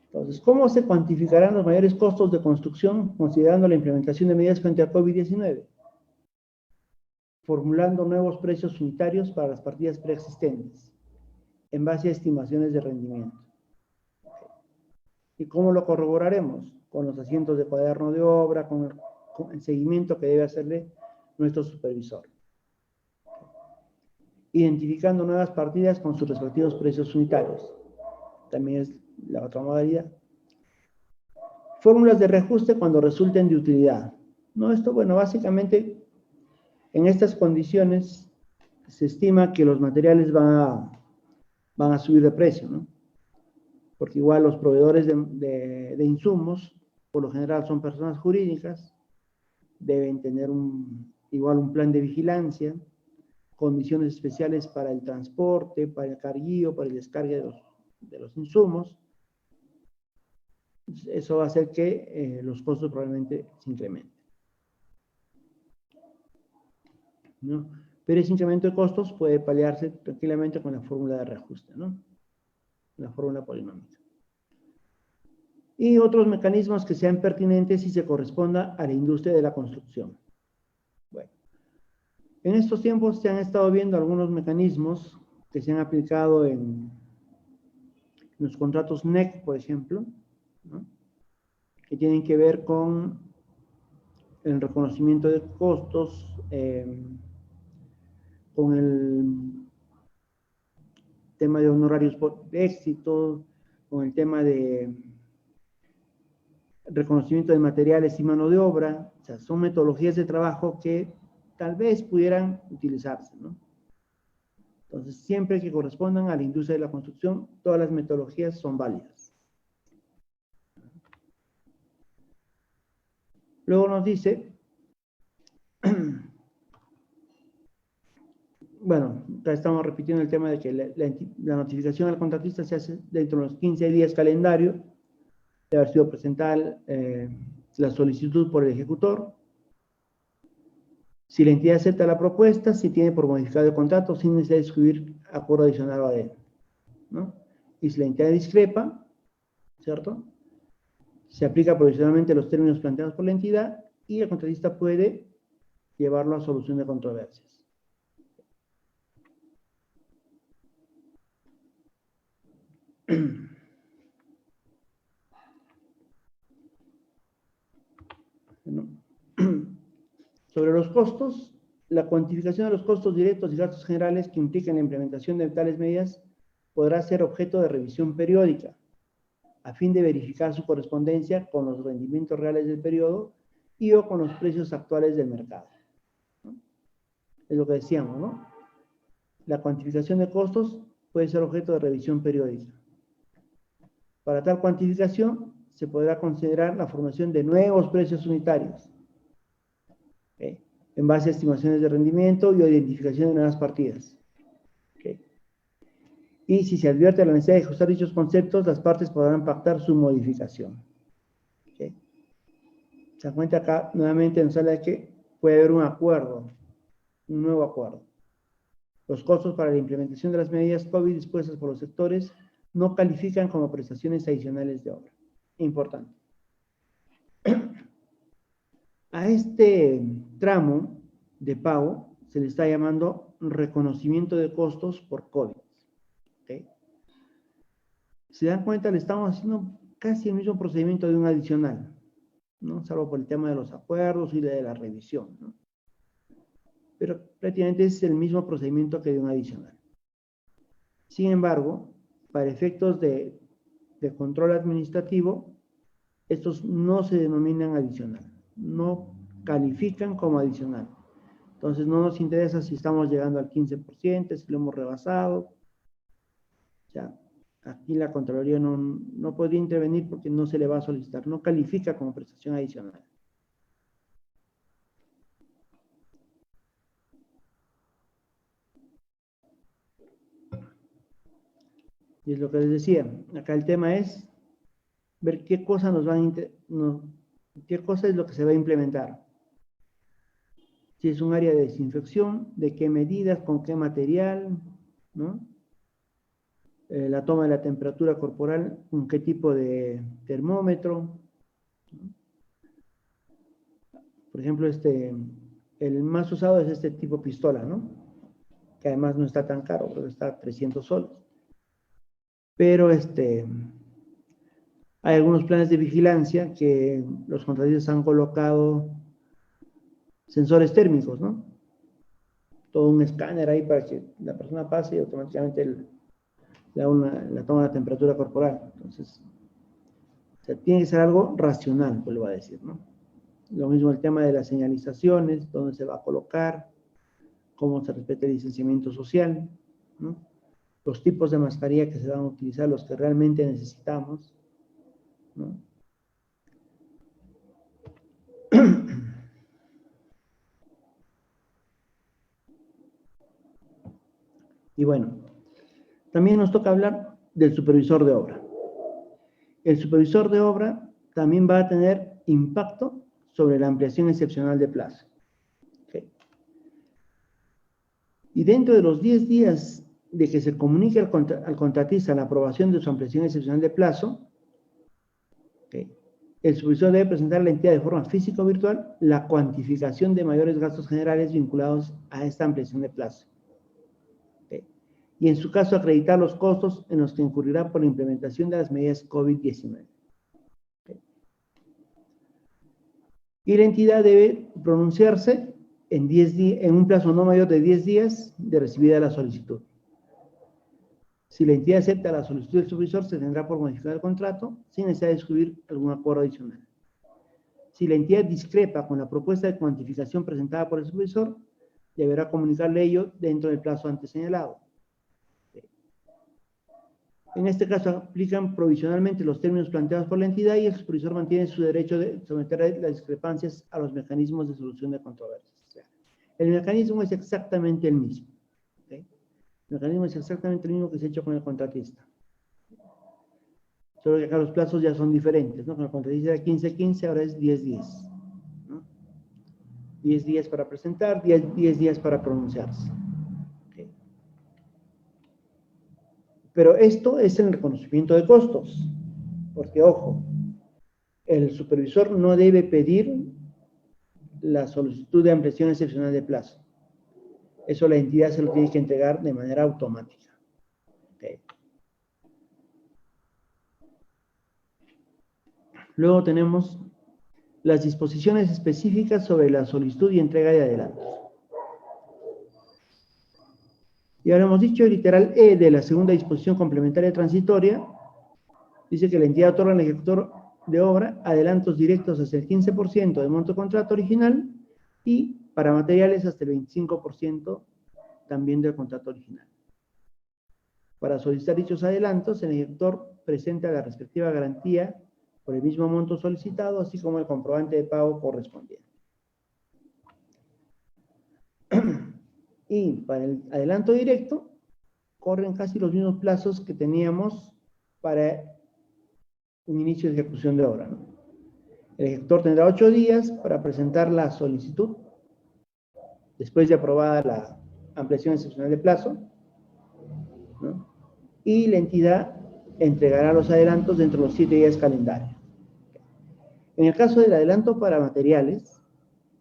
Entonces, ¿cómo se cuantificarán los mayores costos de construcción considerando la implementación de medidas frente a COVID-19? Formulando nuevos precios unitarios para las partidas preexistentes, en base a estimaciones de rendimiento. ¿Y cómo lo corroboraremos? Con los asientos de cuaderno de obra, con el seguimiento que debe hacerle nuestro supervisor. Identificando nuevas partidas con sus respectivos precios unitarios. También es la otra modalidad. Fórmulas de reajuste cuando resulten de utilidad. No, esto, bueno, básicamente, en estas condiciones se estima que los materiales van a subir de precio, ¿no? Porque igual los proveedores de insumos, por lo general son personas jurídicas, deben tener igual un plan de vigilancia, condiciones especiales para el transporte, para el carguío, para el descargue de los insumos. Eso va a hacer que los costos probablemente se incrementen, ¿no? Pero ese incremento de costos puede paliarse tranquilamente con la fórmula de reajuste, ¿no? La fórmula polinómica. Y otros mecanismos que sean pertinentes si se corresponda a la industria de la construcción. Bueno, en estos tiempos se han estado viendo algunos mecanismos que se han aplicado en los contratos NEC, por ejemplo, ¿no? Que tienen que ver con el reconocimiento de costos, con el tema de honorarios por éxito, con el tema de reconocimiento de materiales y mano de obra. O sea, son metodologías de trabajo que tal vez pudieran utilizarse, ¿no? Entonces, siempre que correspondan a la industria de la construcción, todas las metodologías son válidas. Luego nos dice, bueno, acá estamos repitiendo el tema de que la notificación al contratista se hace dentro de los 15 días calendario de haber sido presentada la solicitud por el ejecutor. Si la entidad acepta la propuesta, si tiene por modificado el contrato, sin necesidad de escribir acuerdo adicional o adendo, ¿no? Y si la entidad discrepa, ¿cierto?, se aplica provisionalmente los términos planteados por la entidad y el contratista puede llevarlo a solución de controversias. Bueno. Sobre los costos, la cuantificación de los costos directos y gastos generales que implican la implementación de tales medidas podrá ser objeto de revisión periódica, a fin de verificar su correspondencia con los rendimientos reales del periodo y o con los precios actuales del mercado, ¿no? Es lo que decíamos, ¿no? La cuantificación de costos puede ser objeto de revisión periódica. Para tal cuantificación, se podrá considerar la formación de nuevos precios unitarios, ¿okay?, en base a estimaciones de rendimiento y identificación de nuevas partidas. ¿Okay? Y si se advierte la necesidad de ajustar dichos conceptos, las partes podrán pactar su modificación. ¿Okay? Se da cuenta acá, nuevamente nos habla de que puede haber un acuerdo, un nuevo acuerdo. Los costos para la implementación de las medidas COVID dispuestas por los sectores no califican como prestaciones adicionales de obra. Importante. A este tramo de pago se le está llamando reconocimiento de costos por COVID. ¿Okay? Se dan cuenta, le estamos haciendo casi el mismo procedimiento de un adicional, ¿no? Salvo por el tema de los acuerdos y de la revisión, ¿no? Pero prácticamente es el mismo procedimiento que de un adicional. Sin embargo, para efectos de control administrativo, estos no se denominan adicional, no califican como adicional. Entonces no nos interesa si estamos llegando al 15%, si lo hemos rebasado. O sea, aquí la Contraloría no podría intervenir porque no se le va a solicitar, no califica como prestación adicional. Y es lo que les decía, acá el tema es ver qué cosa qué cosa es lo que se va a implementar. Si es un área de desinfección, de qué medidas, con qué material, ¿no? La toma de la temperatura corporal, con qué tipo de termómetro, ¿no? Por ejemplo, el más usado es este tipo pistola, ¿no? Que además no está tan caro, pero está a 300 soles. Pero hay algunos planes de vigilancia que los contratistas han colocado sensores térmicos, ¿no? Todo un escáner ahí para que la persona pase y automáticamente la toma de la temperatura corporal. Entonces, o sea, tiene que ser algo racional, vuelvo a decir, ¿no? Lo mismo el tema de las señalizaciones, dónde se va a colocar, cómo se respeta el distanciamiento social, ¿no? Los tipos de mascarilla que se van a utilizar, los que realmente necesitamos, ¿no? Y bueno, también nos toca hablar del supervisor de obra. El supervisor de obra también va a tener impacto sobre la ampliación excepcional de plazo. ¿Okay? Y dentro de los 10 días de que se comunique al contratista la aprobación de su ampliación excepcional de plazo, ¿okay?, el supervisor debe presentar a la entidad de forma física o virtual la cuantificación de mayores gastos generales vinculados a esta ampliación de plazo. ¿Okay? Y en su caso acreditar los costos en los que incurrirá por la implementación de las medidas COVID-19. ¿Okay? Y la entidad debe pronunciarse en un plazo no mayor de 10 días de recibida la solicitud. Si la entidad acepta la solicitud del supervisor, se tendrá por modificar el contrato sin necesidad de excluir algún acuerdo adicional. Si la entidad discrepa con la propuesta de cuantificación presentada por el supervisor, deberá comunicarle ello dentro del plazo antes señalado. En este caso, aplican provisionalmente los términos planteados por la entidad y el supervisor mantiene su derecho de someter las discrepancias a los mecanismos de solución de controversias. O sea, el mecanismo es exactamente el mismo. ¿Okay? El mecanismo es exactamente el mismo que se ha hecho con el contratista. Solo que acá los plazos ya son diferentes, ¿no? Con el contratista era 15-15, ahora es 10-10. ¿No? 10 días para presentar, 10 días para pronunciarse. ¿Okay? Pero esto es el reconocimiento de costos. Porque, ojo, el supervisor no debe pedir la solicitud de ampliación excepcional de plazo. Eso la entidad se lo tiene que entregar de manera automática. ¿Okay? Luego tenemos las disposiciones específicas sobre la solicitud y entrega de adelantos. Y ahora hemos dicho, el literal E de la segunda disposición complementaria transitoria dice que la entidad otorga al ejecutor de obra adelantos directos hasta el 15% del monto contrato original y para materiales hasta el 25% también del contrato original. Para solicitar dichos adelantos, el ejecutor presenta la respectiva garantía por el mismo monto solicitado, así como el comprobante de pago correspondiente. Y para el adelanto directo, corren casi los mismos plazos que teníamos para un inicio de ejecución de obra, ¿no? El ejecutor tendrá 8 días para presentar la solicitud, después de aprobada la ampliación excepcional de plazo, ¿no? Y la entidad entregará los adelantos dentro de los 7 días calendario. En el caso del adelanto para materiales,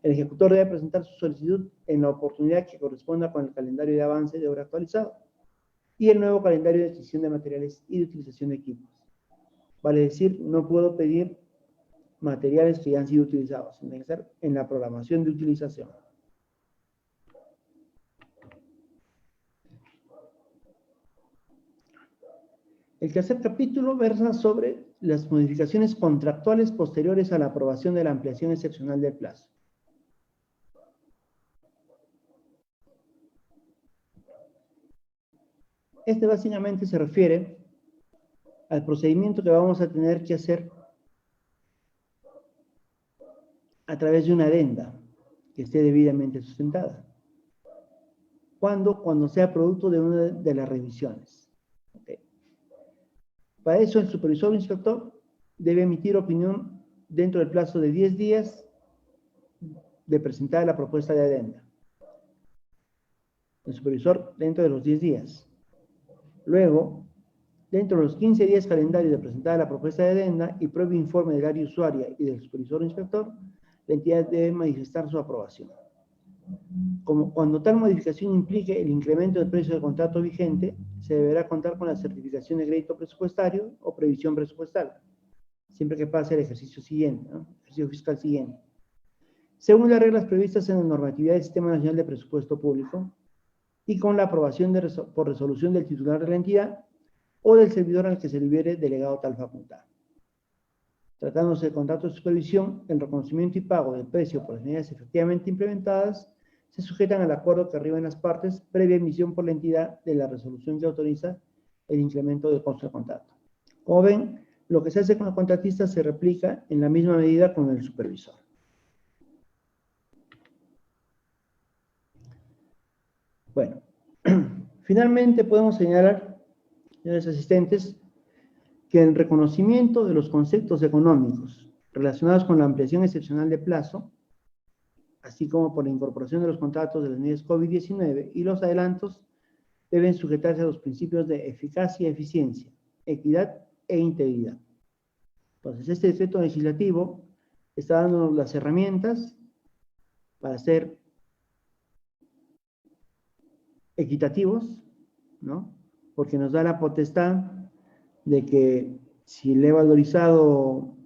el ejecutor debe presentar su solicitud en la oportunidad que corresponda con el calendario de avance de obra actualizado y el nuevo calendario de adquisición de materiales y de utilización de equipos. Vale decir, no puedo pedir materiales que ya han sido utilizados, tiene que ser en la programación de utilización. El tercer capítulo versa sobre las modificaciones contractuales posteriores a la aprobación de la ampliación excepcional del plazo. Este básicamente se refiere al procedimiento que vamos a tener que hacer a través de una adenda que esté debidamente sustentada. Cuando sea producto de una de las revisiones. Okay. Para eso el supervisor o inspector debe emitir opinión dentro del plazo de 10 días de presentar la propuesta de adenda. El supervisor dentro de los 10 días. Luego, dentro de los 15 días calendarios de presentar la propuesta de adenda y previo informe del área usuaria y del supervisor o inspector, la entidad debe manifestar su aprobación. Como cuando tal modificación implique el incremento del precio del contrato vigente, se deberá contar con la certificación de crédito presupuestario o previsión presupuestal, siempre que pase el ejercicio siguiente, ¿no? Ejercicio fiscal siguiente. Según las reglas previstas en la normatividad del Sistema Nacional de Presupuesto Público y con la aprobación por resolución del titular de la entidad o del servidor al que se le hubiere delegado tal facultad. Tratándose de contrato de supervisión, el reconocimiento y pago del precio por las medidas efectivamente implementadas se sujetan al acuerdo que arriban las partes previa emisión por la entidad de la resolución que autoriza el incremento del costo del contrato. Como ven, lo que se hace con el contratista se replica en la misma medida con el supervisor. Bueno, finalmente podemos señalar, señores asistentes, que el reconocimiento de los conceptos económicos relacionados con la ampliación excepcional de plazo, así como por la incorporación de los contratos de las medidas COVID-19 y los adelantos, deben sujetarse a los principios de eficacia y eficiencia, equidad e integridad. Entonces, este decreto legislativo está dándonos las herramientas para ser equitativos, ¿no? Porque nos da la potestad de que si le he valorizado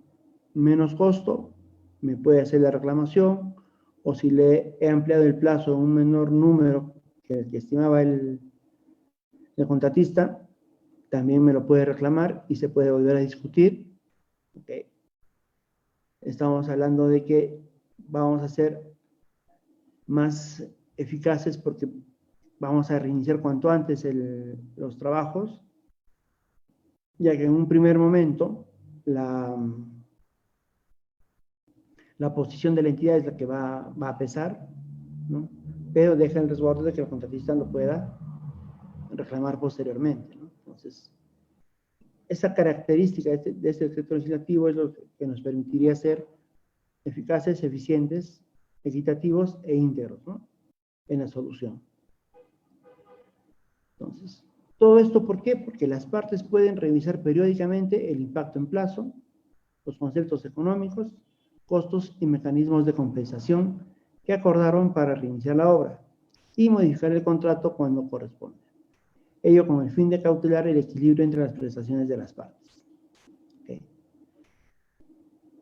menos costo, me puede hacer la reclamación, o si le he ampliado el plazo a un menor número que el que estimaba el contratista, también me lo puede reclamar y se puede volver a discutir. Okay. Estamos hablando de que vamos a ser más eficaces porque vamos a reiniciar cuanto antes los trabajos, ya que en un primer momento la posición de la entidad es la que va a pesar, ¿no? Pero deja el resguardo de que el contratista lo pueda reclamar posteriormente, ¿no? Entonces, esa característica de este decreto legislativo es lo que nos permitiría ser eficaces, eficientes, equitativos e íntegros, ¿no? En la solución. Entonces, ¿todo esto por qué? Porque las partes pueden revisar periódicamente el impacto en plazo, los conceptos económicos, costos y mecanismos de compensación que acordaron para reiniciar la obra y modificar el contrato cuando corresponde. Ello con el fin de cautelar el equilibrio entre las prestaciones de las partes. Okay.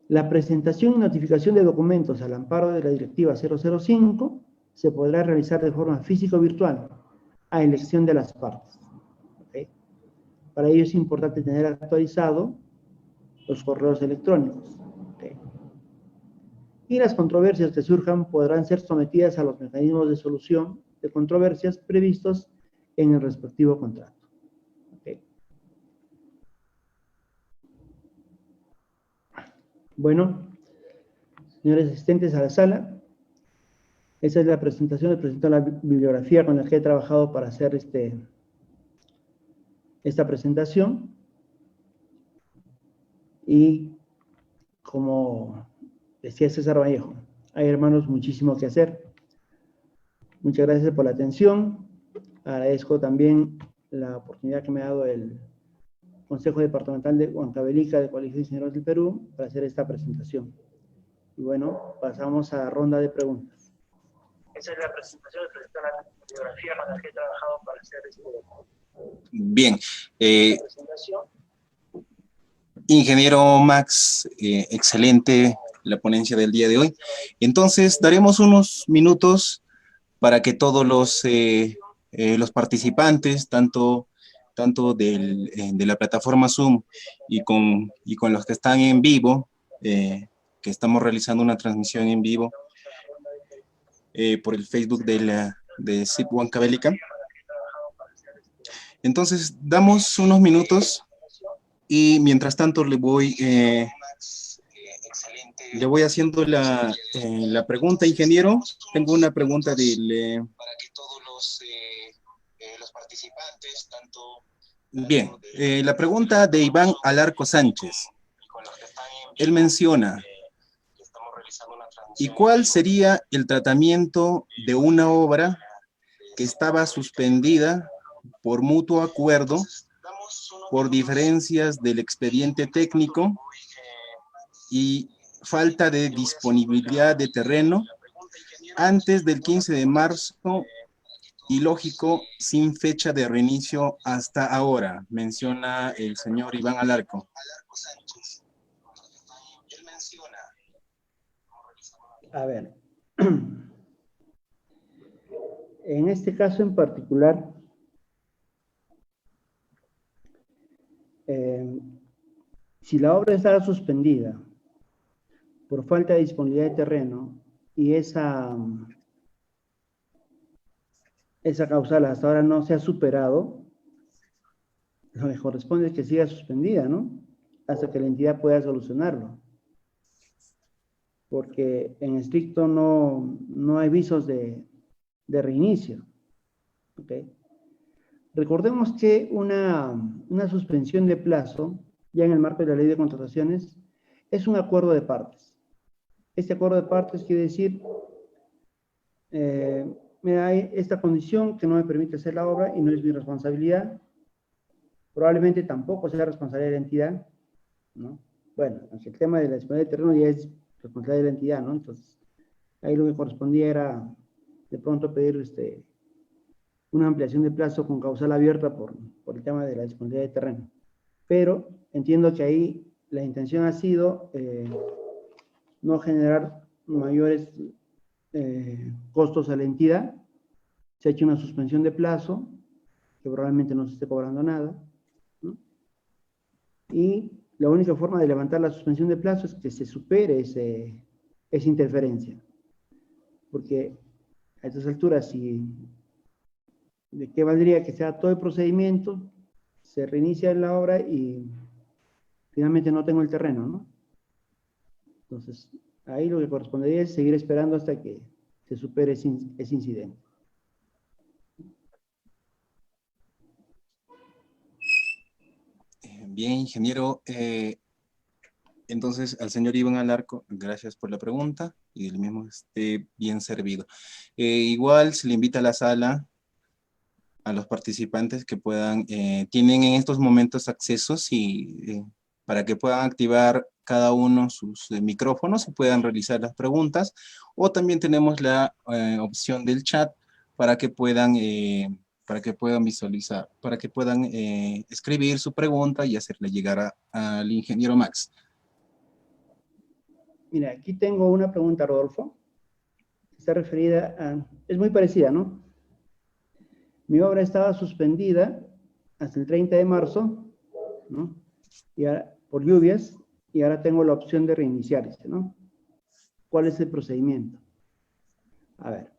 La presentación y notificación de documentos al amparo de la Directiva 005 se podrá realizar de forma física o virtual, a elección de las partes. Okay. Para ello es importante tener actualizado los correos electrónicos. Okay. Y las controversias que surjan podrán ser sometidas a los mecanismos de solución de controversias previstos en el respectivo contrato. Okay. Bueno, señores asistentes a la sala, esa es la presentación, les presento la bibliografía con la que he trabajado para hacer esta presentación. Y como decía César Vallejo, hay, hermanos, muchísimo que hacer. Muchas gracias por la atención. Agradezco también la oportunidad que me ha dado el Consejo Departamental de Huancavelica del Colegio de Ingenieros del Perú para hacer esta presentación. Y bueno, pasamos a ronda de preguntas. Esa es la presentación, la bibliografía con la que he trabajado para hacer Bien. presentación. Ingeniero Max, excelente la ponencia del día de hoy. Entonces, daremos unos minutos para que todos los participantes, tanto de la plataforma Zoom y con los que están en vivo, que estamos realizando una transmisión en vivo por el Facebook de SIP Huancavelica. Entonces, damos unos minutos y mientras tanto le voy haciendo la pregunta, ingeniero. Tengo una pregunta para que todos los participantes, tanto... Bien, la pregunta de Iván Alarco Sánchez. Él menciona, ¿y cuál sería el tratamiento de una obra que estaba suspendida por mutuo acuerdo por diferencias del expediente técnico y falta de disponibilidad de terreno antes del 15 de marzo y lógico sin fecha de reinicio hasta ahora? Menciona el señor Iván Alarco. A ver, en este caso en particular, si la obra estaba suspendida por falta de disponibilidad de terreno y esa causal hasta ahora no se ha superado, lo que corresponde es que siga suspendida, ¿no? Hasta que la entidad pueda solucionarlo. Porque en estricto no hay visos de reinicio. ¿Ok? Recordemos que una suspensión de plazo, ya en el marco de la ley de contrataciones, es un acuerdo de partes. Este acuerdo de partes quiere decir, mira, hay esta condición que no me permite hacer la obra y no es mi responsabilidad. Probablemente tampoco sea responsabilidad de la entidad, ¿no? Bueno, el tema de la disponibilidad de terreno ya es responsabilidad de la entidad, ¿no? Entonces, ahí lo que correspondía era de pronto pedir una ampliación de plazo con causal abierta por el tema de la disponibilidad de terreno. Pero entiendo que ahí la intención ha sido no generar mayores costos a la entidad. Se ha hecho una suspensión de plazo, que probablemente no se esté cobrando nada, ¿no? Y la única forma de levantar la suspensión de plazo es que se supere esa interferencia. Porque a estas alturas, ¿de qué valdría que sea todo el procedimiento? Se reinicia la obra y finalmente no tengo el terreno, ¿no? Entonces, ahí lo que correspondería es seguir esperando hasta que se supere ese incidente. Bien, ingeniero. Entonces, al señor Iván Alarco, gracias por la pregunta y el mismo esté bien servido. Igual se le invita a la sala a los participantes que puedan, tienen en estos momentos accesos para que puedan activar cada uno sus micrófonos y puedan realizar las preguntas, o también tenemos la opción del chat para que puedan visualizar, para que puedan escribir su pregunta y hacerle llegar al ingeniero Max. Mira, aquí tengo una pregunta, Rodolfo. Está referida a... Es muy parecida, ¿no? Mi obra estaba suspendida hasta el 30 de marzo, ¿no? Y ahora, por lluvias, y ahora tengo la opción de reiniciarse, ¿no? ¿Cuál es el procedimiento? A ver,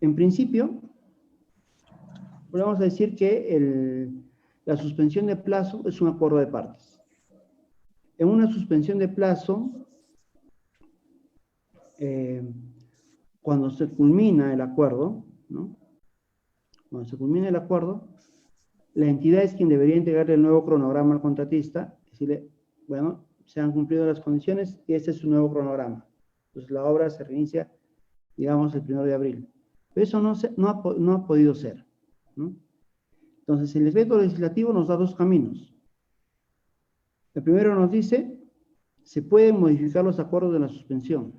en principio, vamos a decir que la suspensión de plazo es un acuerdo de partes. En una suspensión de plazo, cuando se culmina el acuerdo, ¿no? Cuando se culmina el acuerdo, la entidad es quien debería entregarle el nuevo cronograma al contratista, decirle, bueno, se han cumplido las condiciones y este es su nuevo cronograma. Entonces la obra se reinicia, digamos, el 1 de abril. Pero eso no ha podido ser, ¿no? Entonces el decreto legislativo nos da dos caminos. El primero nos dice, se pueden modificar los acuerdos de la suspensión,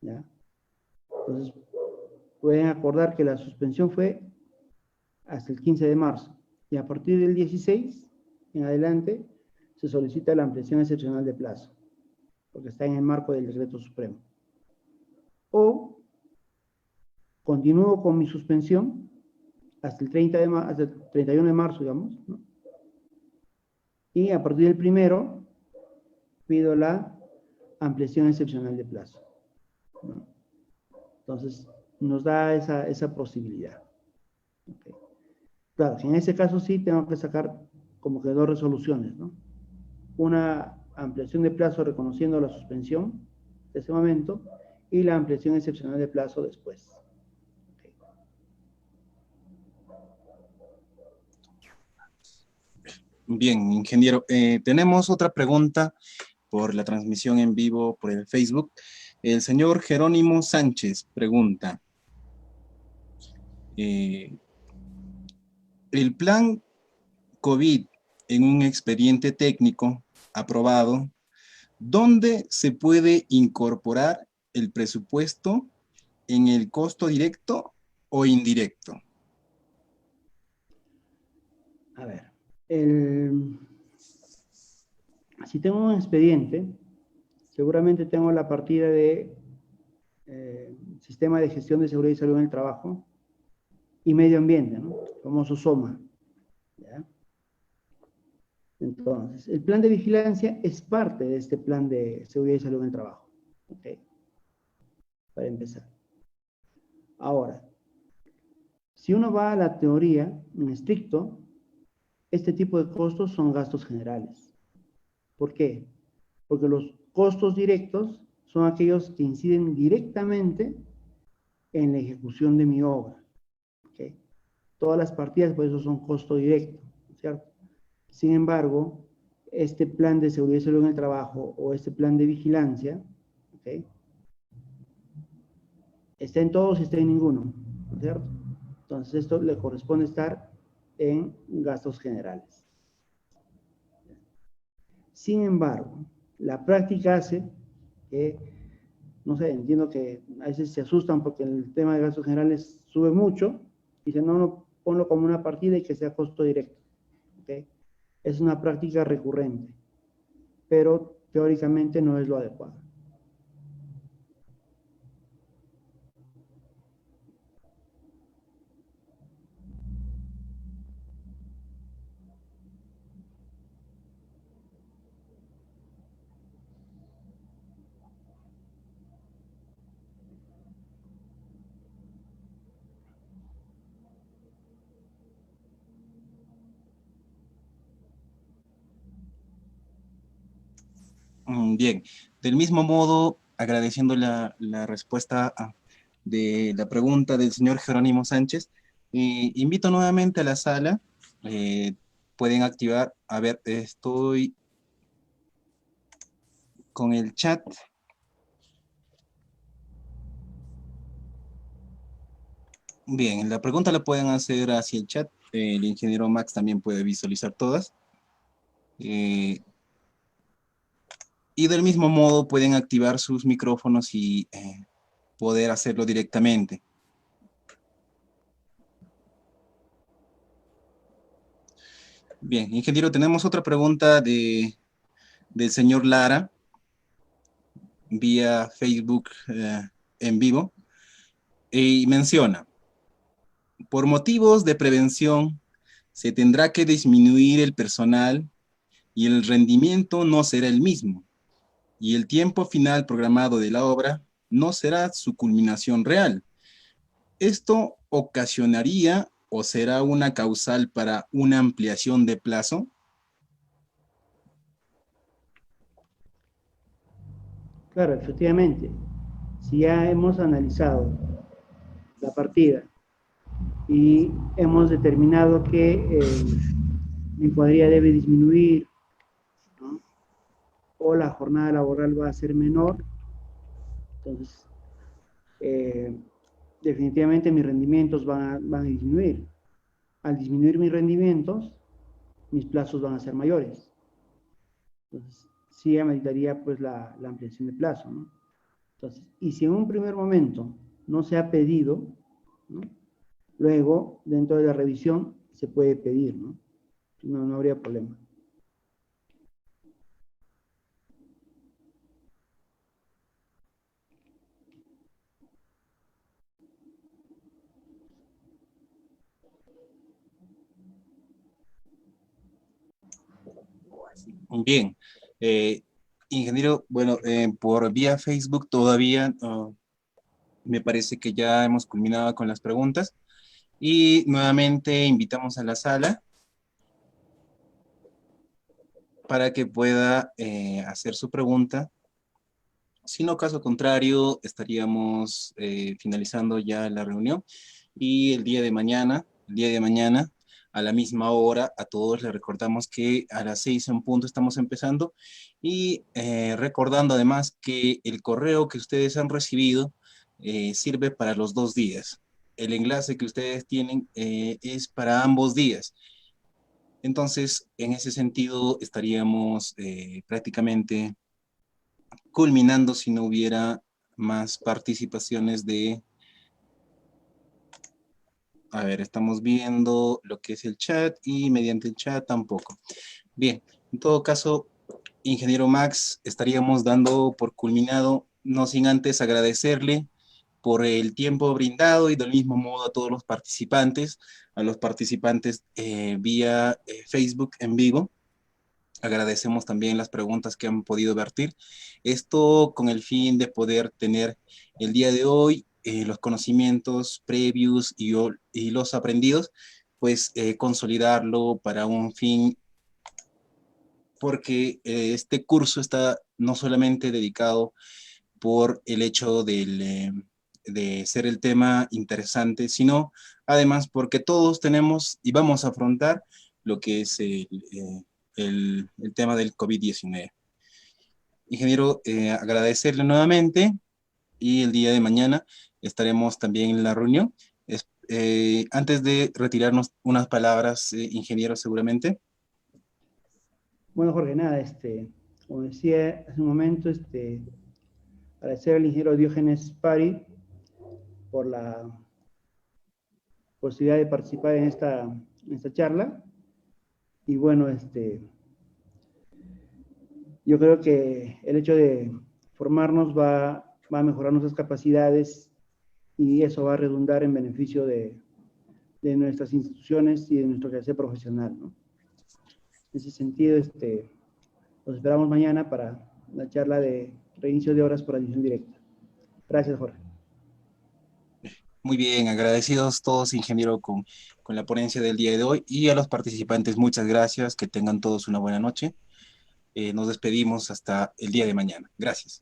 ¿ya? Entonces, pueden acordar que la suspensión fue hasta el 15 de marzo. Y a partir del 16 en adelante se solicita la ampliación excepcional de plazo, porque está en el marco del decreto supremo. O continúo con mi suspensión hasta el 31 de marzo, digamos, ¿no? Y a partir del 1 pido la ampliación excepcional de plazo, ¿no? Entonces, nos da esa posibilidad. Okay. Claro, en ese caso sí tengo que sacar como que dos resoluciones, ¿no? Una ampliación de plazo reconociendo la suspensión de ese momento y la ampliación excepcional de plazo después. Okay. Bien, ingeniero. Tenemos otra pregunta por la transmisión en vivo por el Facebook. El señor Jerónimo Sánchez pregunta, el plan COVID en un expediente técnico aprobado, ¿dónde se puede incorporar el presupuesto en el costo directo o indirecto? A ver, si tengo un expediente, seguramente tengo la partida de Sistema de Gestión de Seguridad y Salud en el Trabajo y Medio Ambiente, ¿no? El famoso SOMA. ¿Ya? Entonces, el plan de vigilancia es parte de este plan de seguridad y salud en el trabajo. ¿Ok? Para empezar. Ahora, si uno va a la teoría en estricto, este tipo de costos son gastos generales. ¿Por qué? Porque los costos directos son aquellos que inciden directamente en la ejecución de mi obra. ¿Okay? Todas las partidas, por eso son costo directo, ¿cierto? Sin embargo, este plan de seguridad y salud en el trabajo o este plan de vigilancia, ¿okay? Está en todos y está en ninguno, ¿cierto? Entonces, esto le corresponde estar en gastos generales. Sin embargo, la práctica hace que, no sé, entiendo que a veces se asustan porque el tema de gastos generales sube mucho, y dicen, no, no, ponlo como una partida y que sea costo directo. ¿Okay? Es una práctica recurrente, pero teóricamente no es lo adecuado. Bien, del mismo modo, agradeciendo la respuesta de la pregunta del señor Jerónimo Sánchez, invito nuevamente a la sala. Pueden activar, a ver, estoy con el chat. Bien, la pregunta la pueden hacer hacia el chat. El ingeniero Max también puede visualizar todas. Y del mismo modo pueden activar sus micrófonos y poder hacerlo directamente. Bien, ingeniero, tenemos otra pregunta del señor Lara vía Facebook en vivo y menciona, por motivos de prevención se tendrá que disminuir el personal y el rendimiento no será el mismo y el tiempo final programado de la obra no será su culminación real. ¿Esto ocasionaría o será una causal para una ampliación de plazo? Claro, efectivamente, si ya hemos analizado la partida y hemos determinado que mi cuadrilla debe disminuir, ¿no? O la jornada laboral va a ser menor, entonces definitivamente mis rendimientos van a disminuir. Al disminuir mis rendimientos, mis plazos van a ser mayores. Entonces, sí ameritaría pues la ampliación de plazo, ¿no? Entonces, y si en un primer momento no se ha pedido, ¿no? Luego, dentro de la revisión, se puede pedir, ¿no? No habría problema. Bien, ingeniero, bueno, por vía Facebook todavía Me parece que ya hemos culminado con las preguntas y nuevamente invitamos a la sala para que pueda hacer su pregunta. Si no, caso contrario, estaríamos finalizando ya la reunión y el día de mañana, a la misma hora, a todos les recordamos que a las 6 en punto estamos empezando y recordando además que el correo que ustedes han recibido sirve para los 2 días. El enlace que ustedes tienen es para ambos días. Entonces, en ese sentido, estaríamos prácticamente culminando si no hubiera más participaciones de... A ver, estamos viendo lo que es el chat y mediante el chat tampoco. Bien, en todo caso, ingeniero Max, estaríamos dando por culminado, no sin antes agradecerle por el tiempo brindado y del mismo modo a todos los participantes, a los participantes vía Facebook en vivo. Agradecemos también las preguntas que han podido vertir. Esto con el fin de poder tener el día de hoy los conocimientos previos y los aprendidos, pues consolidarlo para un fin, porque este curso está no solamente dedicado por el hecho de ser el tema interesante, sino además porque todos tenemos y vamos a afrontar lo que es el tema del COVID-19. Ingeniero, agradecerle nuevamente y el día de mañana estaremos también en la reunión. Antes de retirarnos, unas palabras, ingeniero, seguramente. Bueno, Jorge, nada, como decía hace un momento, agradecer al ingeniero Diógenes Pari por la posibilidad de participar en esta charla. Y bueno, yo creo que el hecho de formarnos va a mejorar nuestras capacidades y eso va a redundar en beneficio de nuestras instituciones y de nuestro quehacer profesional, ¿no? En ese sentido, los esperamos mañana para la charla de reinicio de horas por admisión directa. Gracias, Jorge. Muy bien, agradecidos todos, ingeniero, con la ponencia del día de hoy y a los participantes, muchas gracias, que tengan todos una buena noche. Nos despedimos hasta el día de mañana. Gracias.